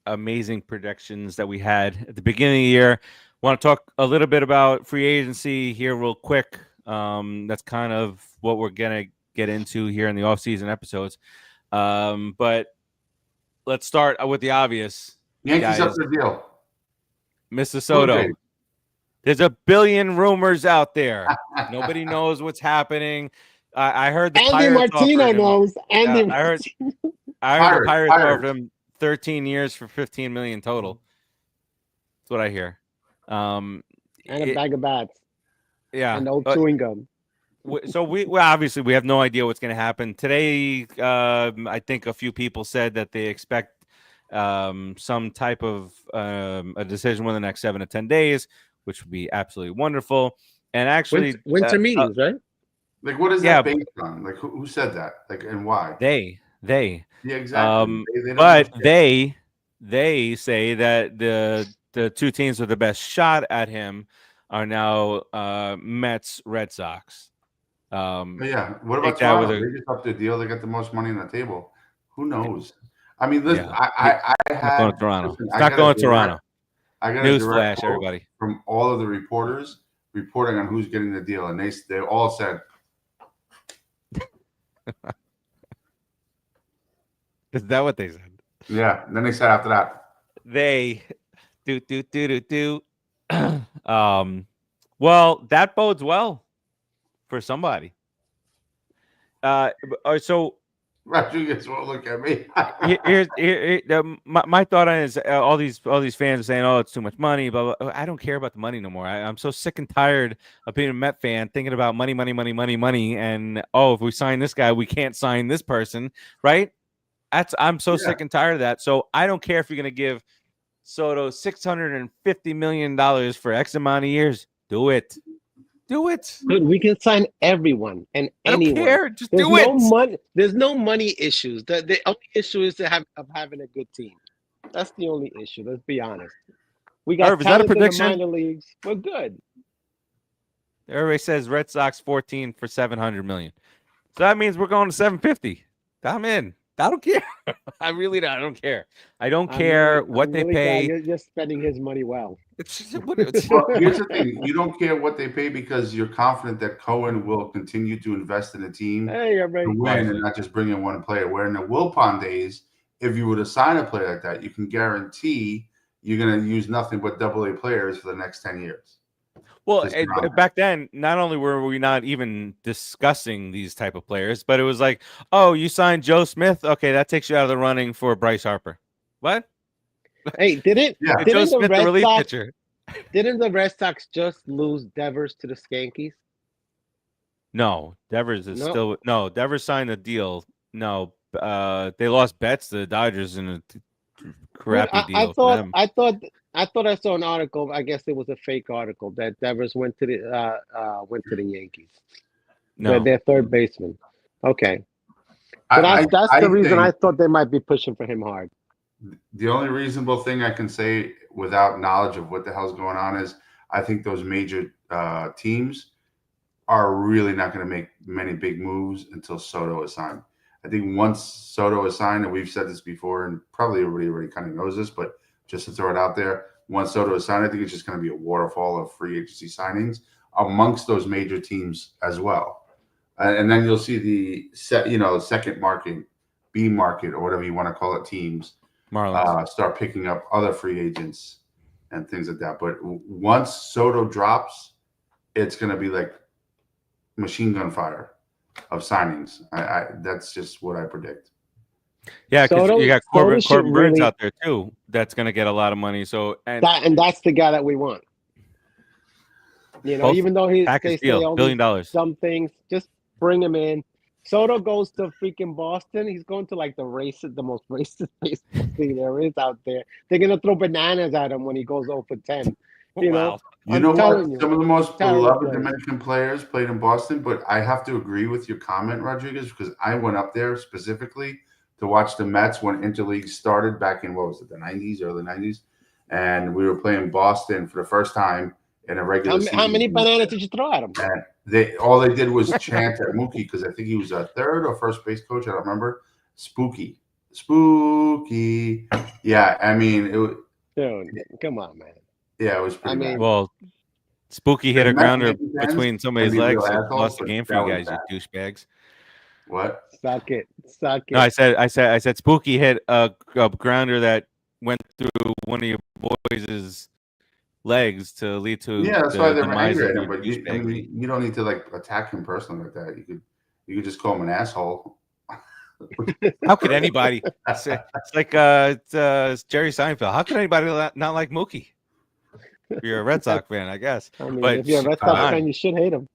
amazing predictions that we had at the beginning of the year. Want to talk a little bit about free agency here real quick. That's kind of what we're gonna get into here in the offseason episodes. But let's start with the obvious. Yankees up their deal. Mr. Soto. There's a billion rumors out there. Nobody knows what's happening. I heard the Andy Pirates Martino knows. I heard the Pirates offered him 13 years for $15 million total. That's what I hear. And a bag of bats. Yeah. And old chewing gum. So we obviously we have no idea what's going to happen today. I think a few people said that they expect some type of a decision within the next 7 to 10 days, which would be absolutely wonderful. And actually, winter meetings, right? Like, what is that based on? Like, who said that? Like, and why? They. Yeah, exactly. They say that the two teams with the best shot at him are now Mets, Red Sox. Yeah. What about Toronto? They just upped their deal. They got the most money on the table. Who knows? I mean, listen, I had going to Toronto. It's not going to Toronto. I got newsflash, everybody. From all of the reporters reporting on who's getting the deal, and they all said. Is that what they said? Yeah. And then they said after that. They do. Well, that bodes well for somebody. So Rodriguez won't look at me. My thought on it is all these fans are saying, "Oh, it's too much money." But I don't care about the money no more. I'm so sick and tired of being a Met fan, thinking about money, and if we sign this guy, we can't sign this person, right? I'm so sick and tired of that. So I don't care if you're going to give Soto $650 million for X amount of years. Do it. Dude, we can sign everyone and anyone. I don't care. Just do it. There's no money issues. The only issue is having a good team. That's the only issue. Let's be honest. We got Irv, is that a prediction? in the minor leagues. We're good. Everybody says Red Sox 14 for $700 million. So that means we're going to 750. I'm in. I don't care. I really don't. I don't care. I don't care what they pay. You're just spending his money well. Well, here's the thing. You don't care what they pay because you're confident that Cohen will continue to invest in the team to win and not just bring in one player. Where in the Wilpon days, if you were to sign a player like that, you can guarantee you're going to use nothing but AA players for the next 10 years. Well, to surround him. back then, not only were we not even discussing these type of players, but it was like, oh, you signed Joe Smith? Okay, that takes you out of the running for Bryce Harper. What? Hey, Yeah. Joe didn't the Smith, the Red relief Sox pitcher. didn't the Red Sox just lose Devers to the Skankies? No, Devers is No. still no. Devers signed a deal. No, they lost Betts to the Dodgers in a crappy deal for them. I thought I saw an article. I guess it was a fake article that Devers went to the Yankees. No, Their third baseman. Okay, so I that's the reason I think thought they might be pushing for him hard. the only reasonable thing I can say without knowledge of what the hell's going on is I think those major teams are really not going to make many big moves until Soto is signed. I think once Soto is signed, and we've said this before, and probably everybody already kind of knows this, but just to throw it out there, once Soto is signed, I think it's just going to be a waterfall of free agency signings amongst those major teams as well. And then you'll see the second market, B market, or whatever you want to call it, teams Marlins. start picking up other free agents and things like that. But once Soto drops, it's going to be like machine gun fire of signings. That's just what I predict. Yeah, because Soto- you got Soto should Corbin Burns really- out there too. That's going to get a lot of money. So and That's the guy that we want. Both Even though they package say deal, all $1 billion. these dumb things, just bring him in. Soto goes to freaking Boston. He's going to like the most racist baseball team there is out there. They're gonna throw bananas at him when he goes 0 for 10. You know, You I'm know what? telling you. Some of the most Terrible beloved player. Dominican players played in Boston, but I have to agree with your comment, Rodriguez, because I went up there specifically to watch the Mets when Interleague started back in, what was it, the 90s, early 90s? And we were playing Boston for the first time in a regular season. How many bananas did you throw at him? And all they did was chant at Mookie because I think he was a third or first base coach. I don't remember. Spooky. Yeah, I mean, Dude, come on, man. yeah, it was pretty bad. Well, Spooky hit a The grounder Mets fans between somebody's can be real legs and assholes, lost the but game for that you was guys, bad. you douchebags. What? Suck it. No, I said Spooky hit a grounder that went through one of your boys' legs to lead to Yeah, that's why they're demise angry of at your him. But douchebaggery. you don't need to like attack him personally like that. You could just call him an asshole. How could anybody? It's like it's Jerry Seinfeld. How could anybody not like Mookie? You're a Red Sox fan, I guess. I mean, But if you're a Red Sox fan, you should hate him.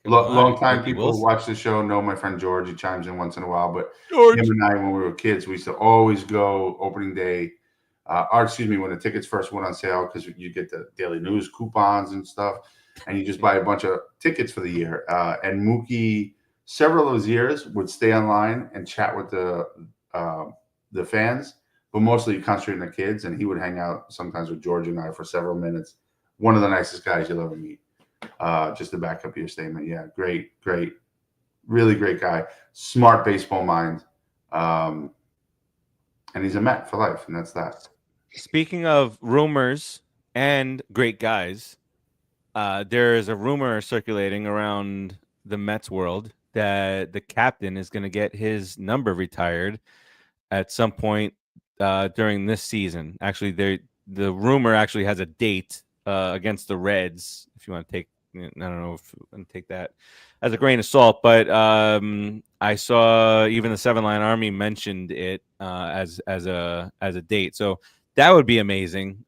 Long time Mookie people Wilson. who watch the show know my friend George. He chimes in once in a while. But George. him and I, when we were kids, we used to always go opening day. When the tickets first went on sale, because you get the Daily News coupons and stuff, and you just buy a bunch of tickets for the year. And Mookie, several of those years, would stay online and chat with the fans, but mostly concentrate on the kids. And he would hang out sometimes with George and I for several minutes. One of the nicest guys you'll ever meet. Just to back up your statement, yeah, great, really great guy, smart baseball mind, and he's a Met for life, and that's that. Speaking of rumors and great guys, there is a rumor circulating around the Mets world that the captain is going to get his number retired at some point during this season. Actually, the rumor actually has a date against the Reds. If you want to take, I don't know if you want to take that as a grain of salt, but I saw even the 7-Line Army mentioned it as a date. So that would be amazing.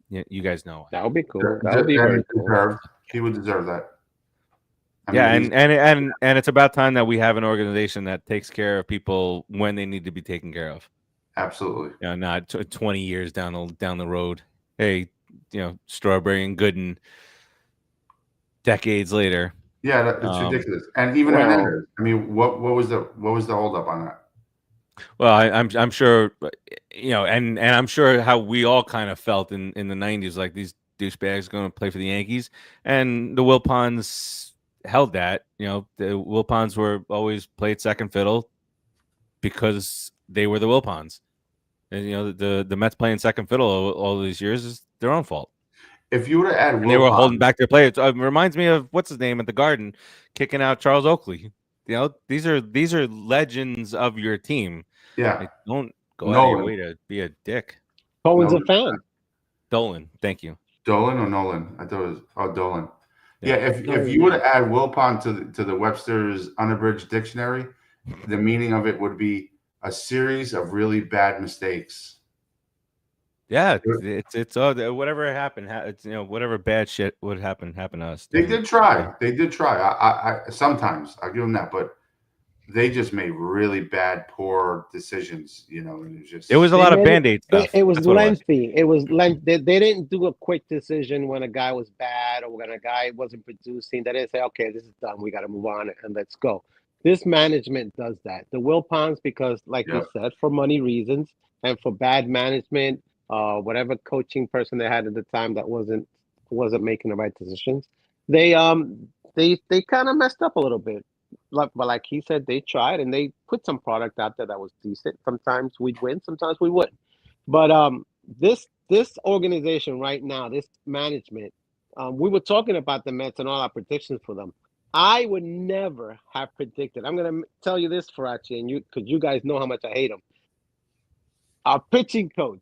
You guys know that would be cool. That would be very cool. He would deserve that. And it's about time that we have an organization that takes care of people when they need to be taken care of. Absolutely. Not 20 years down the road. Hey, Strawberry and Gooden decades later. Yeah, it's ridiculous. And even Hernandez. I mean, what was the holdup on that? Well, I'm sure, and I'm sure how we all kind of felt in the 90s, like these douchebags going to play for the Yankees, and the Wilpons held that. The Wilpons were always played second fiddle because they were the Wilpons, and the Mets playing second fiddle all these years is their own fault. If you were to add, they were holding back their players. It reminds me of what's his name at the Garden, kicking out Charles Oakley. These are legends of your team. Yeah, don't go out of your way to be a dick. Cohen's a fan. Dolan, thank you. Dolan or Nolan? I thought it was Dolan. Yeah, if you yeah. were to add Wilpon to the Webster's unabridged dictionary, the meaning of it would be a series of really bad mistakes. Yeah, it's whatever happened. It's, whatever bad shit would happen to us. They did try. They did try. I sometimes I give them that, but they just made really bad, poor decisions. And it was a lot of Band-Aid stuff. It was That's what lengthy. It was lengthy. They didn't do a quick decision when a guy was bad or when a guy wasn't producing. They didn't say, okay, this is done. We got to move on and let's go. This management does that. The Wilpons, because like you said, for money reasons and for bad management, whatever coaching person they had at the time that wasn't making the right decisions, they kind of messed up a little bit. But like he said, they tried and they put some product out there that was decent. Sometimes we'd win, sometimes we wouldn't. But this organization right now, this management, we were talking about the Mets and all our predictions for them. I would never have predicted. I'm gonna tell you this, Farace, and because you guys know how much I hate him. Our pitching coach.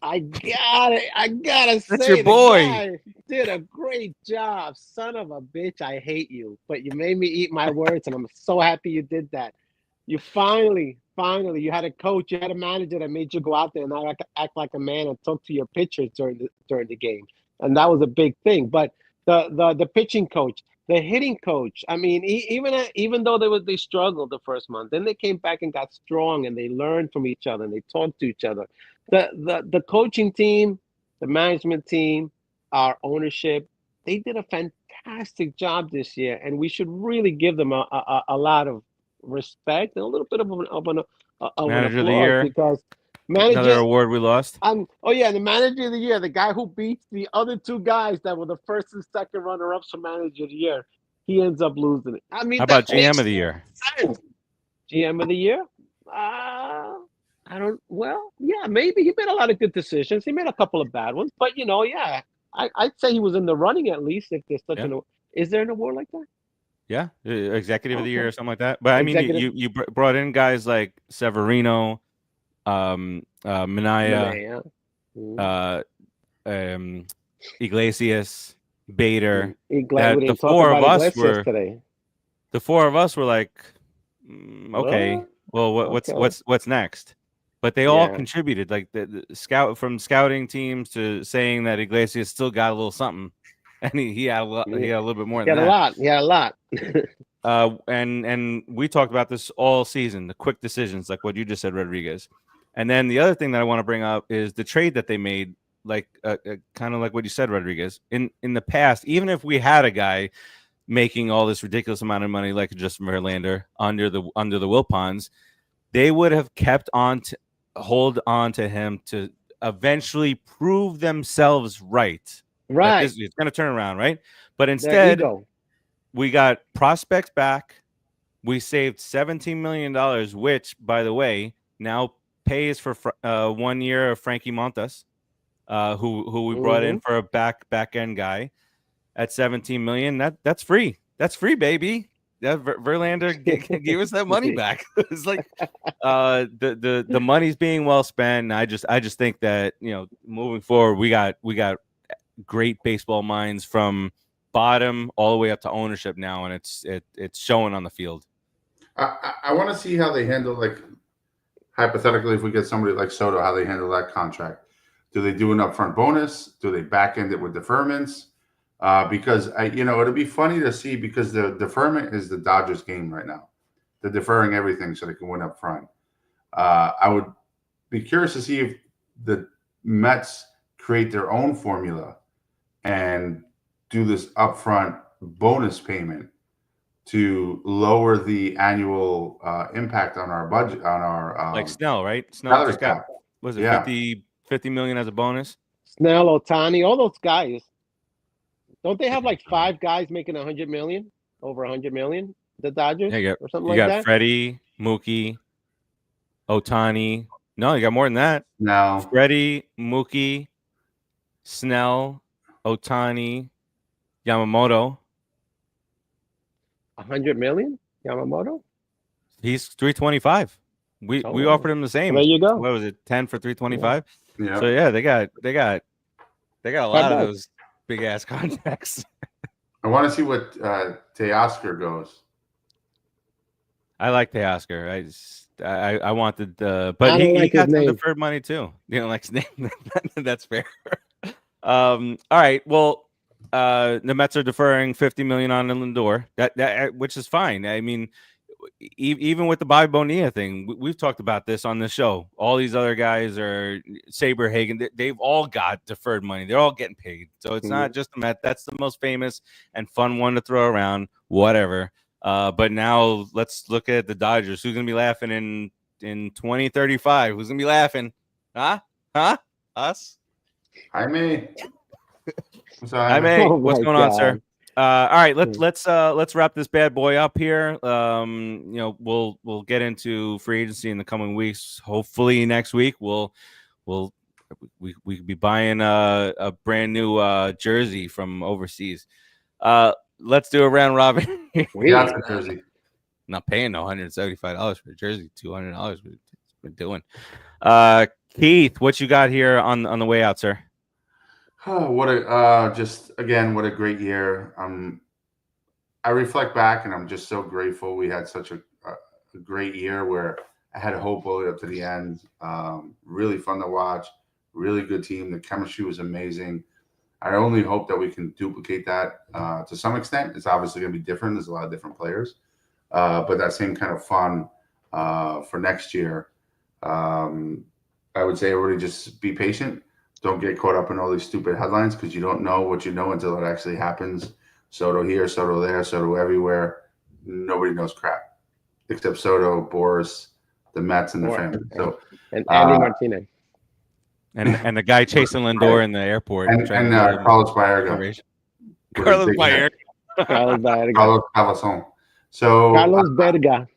I gotta say, that's your boy. The guy did a great job. Son of a bitch, I hate you. But you made me eat my words, and I'm so happy you did that. You finally, you had a coach, you had a manager that made you go out there and act like a man and talk to your pitchers during the game. And that was a big thing. But the pitching coach, the hitting coach, I mean, even though they struggled the first month, then they came back and got strong and they learned from each other and they talked to each other. The coaching team, the management team, our ownership, they did a fantastic job this year, and we should really give them a lot of respect and a little bit of an Manager of the applause, year, because another award we lost. the manager of the year, the guy who beats the other two guys that were the first and second runner-ups for manager of the year, he ends up losing it. I mean, how about GM of the year? GM of the year? Maybe he made a lot of good decisions. He made a couple of bad ones, but I'd say he was in the running at least. If there's such an, is there an award like that? Yeah, executive of the year or something like that. But I mean, you brought in guys like Severino, Minaya, Iglesias, Bader. The four of us were like, okay, well, what's next? But they all contributed, like the scouting teams to saying that Iglesias still got a little something, and he had a little bit more than that. He had a lot. And we talked about this all season, the quick decisions, like what you just said, Rodriguez. And then the other thing that I want to bring up is the trade that they made, like kind of like what you said, Rodriguez. In the past, even if we had a guy making all this ridiculous amount of money, like Justin Verlander under the Wilpons, they would have kept on to hold on to him to eventually prove themselves right. Right. It's going to turn around, right? But instead, we got prospects back. We saved $17 million, which, by the way, now pays for 1 year of Frankie Montas, who we brought in for a back end guy at $17 million. That's free. That's free, baby. Verlander gave us that money back. It's like the money's being well spent. I just think that moving forward, we got great baseball minds from bottom all the way up to ownership now, and it's showing on the field. I want to see how they handle, like, hypothetically, if we get somebody like Soto, how they handle that contract. Do they do an upfront bonus? Do they back end it with deferments? Because it'll be funny to see, because the deferment is the Dodgers game right now. They're deferring everything so they can win up front. I would be curious to see if the Mets create their own formula and do this upfront bonus payment to lower the annual impact on our budget, on our like Snell, right? Snell just got, was it 50 million as a bonus? Snell, Ohtani, all those guys. Don't they have like 5 guys making 100 million, over 100 million? The Dodgers, or something like that. You got Freddie, Mookie, Ohtani. No, you got more than that. No, Freddie, Mookie, Snell, Ohtani, Yamamoto. 100 million, Yamamoto. He's 325. We offered him the same. There you go. What was it? 10 for 325. Yeah. So yeah, they got They got a lot of those big ass contracts. I want to see what Teoscar goes. I like Teoscar. I wanted, but he got some deferred money too. You don't like his name? That's fair. All right. Well, the Mets are deferring $50 million on Lindor. That which is fine. I mean, even with the Bobby Bonilla thing, we've talked about this on the show. All these other guys are Saberhagen. They've all got deferred money. They're all getting paid. So it's not just the Met. That's the most famous and fun one to throw around. Whatever. But now let's look at the Dodgers. Who's gonna be laughing in 2035? Who's gonna be laughing? Huh? Us? Jaime. Jaime, what's going on, sir? All right, let's wrap this bad boy up here. We'll get into free agency in the coming weeks. Hopefully next week we could be buying a brand new jersey from overseas. Let's do a round robin. Jersey. Not paying no $175 for a jersey, $200 we're doing. Keith, what you got here on the way out, sir? What a great year. I reflect back and I'm just so grateful we had such a great year where I had hope all the way up to the end. Really fun to watch, really good team. The chemistry was amazing. I only hope that we can duplicate that to some extent. It's obviously going to be different. There's a lot of different players, but that same kind of fun for next year. I would say everybody just be patient. Don't get caught up in all these stupid headlines because you don't know what you know until it actually happens. Soto here, Soto there, Soto everywhere. Nobody knows crap except Soto, Boris, the Mets, and the family. So and Andy Martinez. And the guy chasing Lindor in the airport. And Carlos Baerga. Carlos Baerga. Carlos Cabazon. So Carlos Berga.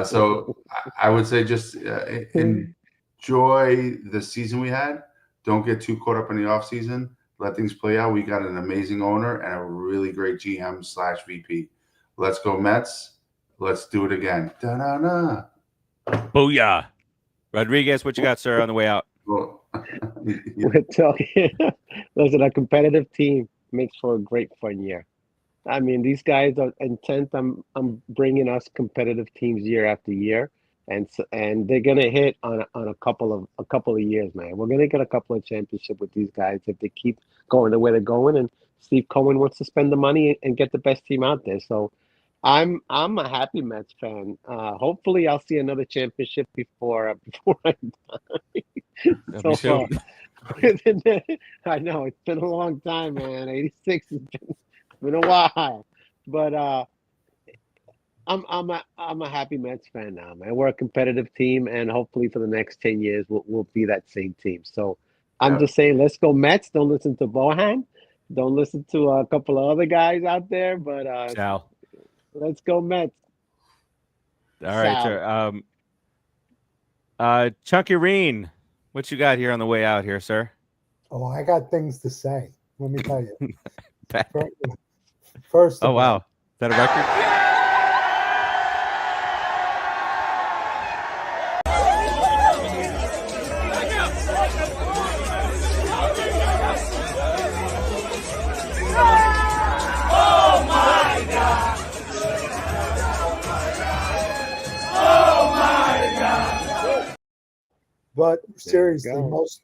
So I would say just enjoy the season we had. Don't get too caught up in the offseason. Let things play out. We got an amazing owner and a really great GM/VP. Let's go Mets. Let's do it again. Da-da-da. Booyah. Rodriguez, what you got, sir, on the way out? Well, We're talking. Listen, a competitive team makes for a great fun year. I mean, these guys are intent on bringing us competitive teams year after year, and they're gonna hit on a couple of years, man. We're gonna get a couple of championships with these guys if they keep going the way they're going. And Steve Cohen wants to spend the money and get the best team out there. So I'm a happy Mets fan. Hopefully, I'll see another championship before I die. So, I know it's been a long time, man. 86 has been a while, but I'm a happy Mets fan now, man. We're a competitive team, and hopefully for the next 10 years we'll be that same team. So I'm just saying, let's go Mets. Don't listen to Bohan. Don't listen to a couple of other guys out there, but let's go Mets. All right, sir. Chunky Reen, what you got here on the way out here, sir? Oh, I got things to say. Let me tell you. First oh, wow. Is that a record? But seriously,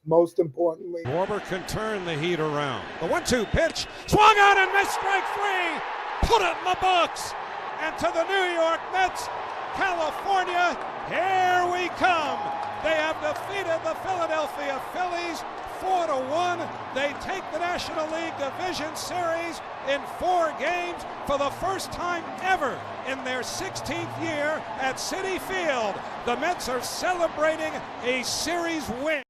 most importantly, Schwarber can turn the heat around. The 1-2 pitch, swung on and missed, strike three. Put it in the books. And to the New York Mets, California, here we come. They have defeated the Philadelphia Phillies 4-1. They take the National League Division Series in 4 games for the first time ever in their 16th year at Citi Field. The Mets are celebrating a series win.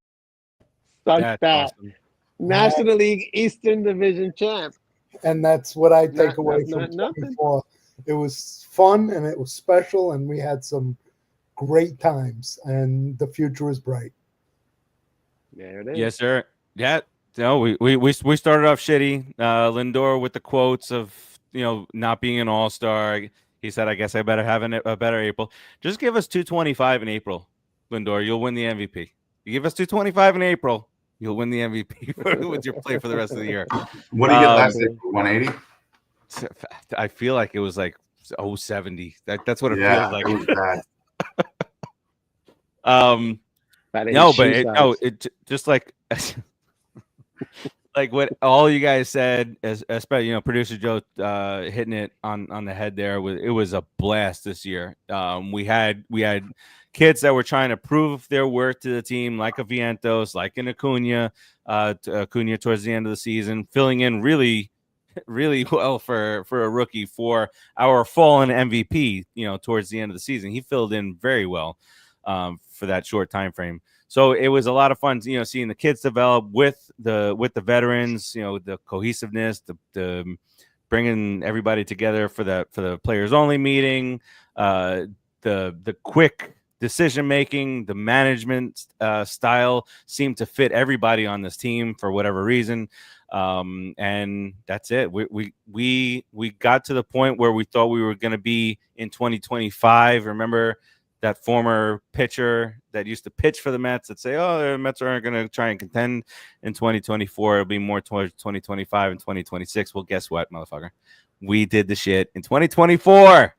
That's awesome. National League Eastern Division champ. And that's what I take away from 24. It was fun and it was special, and we had some great times, and the future is bright. There it is. Yes, sir. Yeah. No, we started off shitty. Lindor with the quotes of not being an all-star. He said, "I guess I better have a better April." Just give us 225 in April, Lindor. You'll win the MVP. You give us 225 in April, You'll win the MVP with your play for the rest of the year. What do you get last year? 180? I feel like it was like 070. That's what it Yeah, feels like. it was bad. It just like like what all you guys said, especially producer Joe hitting it on the head there. It was a blast this year. We had kids that were trying to prove their worth to the team, like a Vientos, like an Acuna towards the end of the season, filling in really well for a rookie. For our fallen MVP, towards the end of the season, he filled in very well for that short time frame. So it was a lot of fun, seeing the kids develop with the veterans, the cohesiveness, the bringing everybody together for the players only meeting, the quick decision making, the management style seemed to fit everybody on this team for whatever reason. And that's it. We got to the point where we thought we were going to be in 2025. Remember that former pitcher that used to pitch for the Mets that say, the Mets aren't going to try and contend in 2024. It'll be more towards 2025 and 2026. Well, guess what, motherfucker? We did the shit in 2024,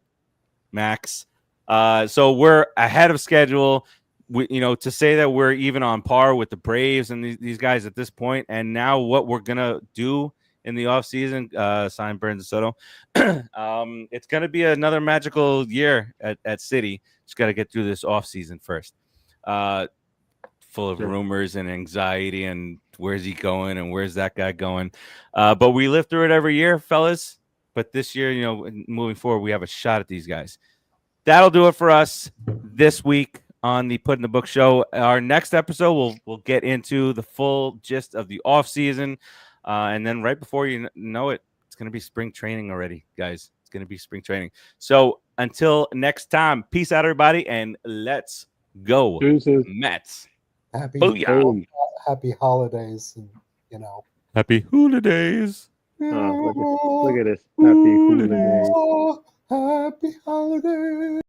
Max. So we're ahead of schedule. To say that we're even on par with the Braves and these guys at this point, and now what we're going to do in the offseason, sign Burns and Soto. It's going to be another magical year at City. Just got to get through this offseason first. Full of rumors and anxiety and where's he going and where's that guy going. But we live through it every year, fellas. But this year, moving forward, we have a shot at these guys. That'll do it for us this week on the Put in the Book show. Our next episode, we'll get into the full gist of the offseason. And then right before you know it, it's going to be spring training already, guys. It's going to be spring training. So until next time, peace out, everybody, and let's go, Mets. Happy holidays, and happy holidays. Look at this. Happy holidays. Happy holidays.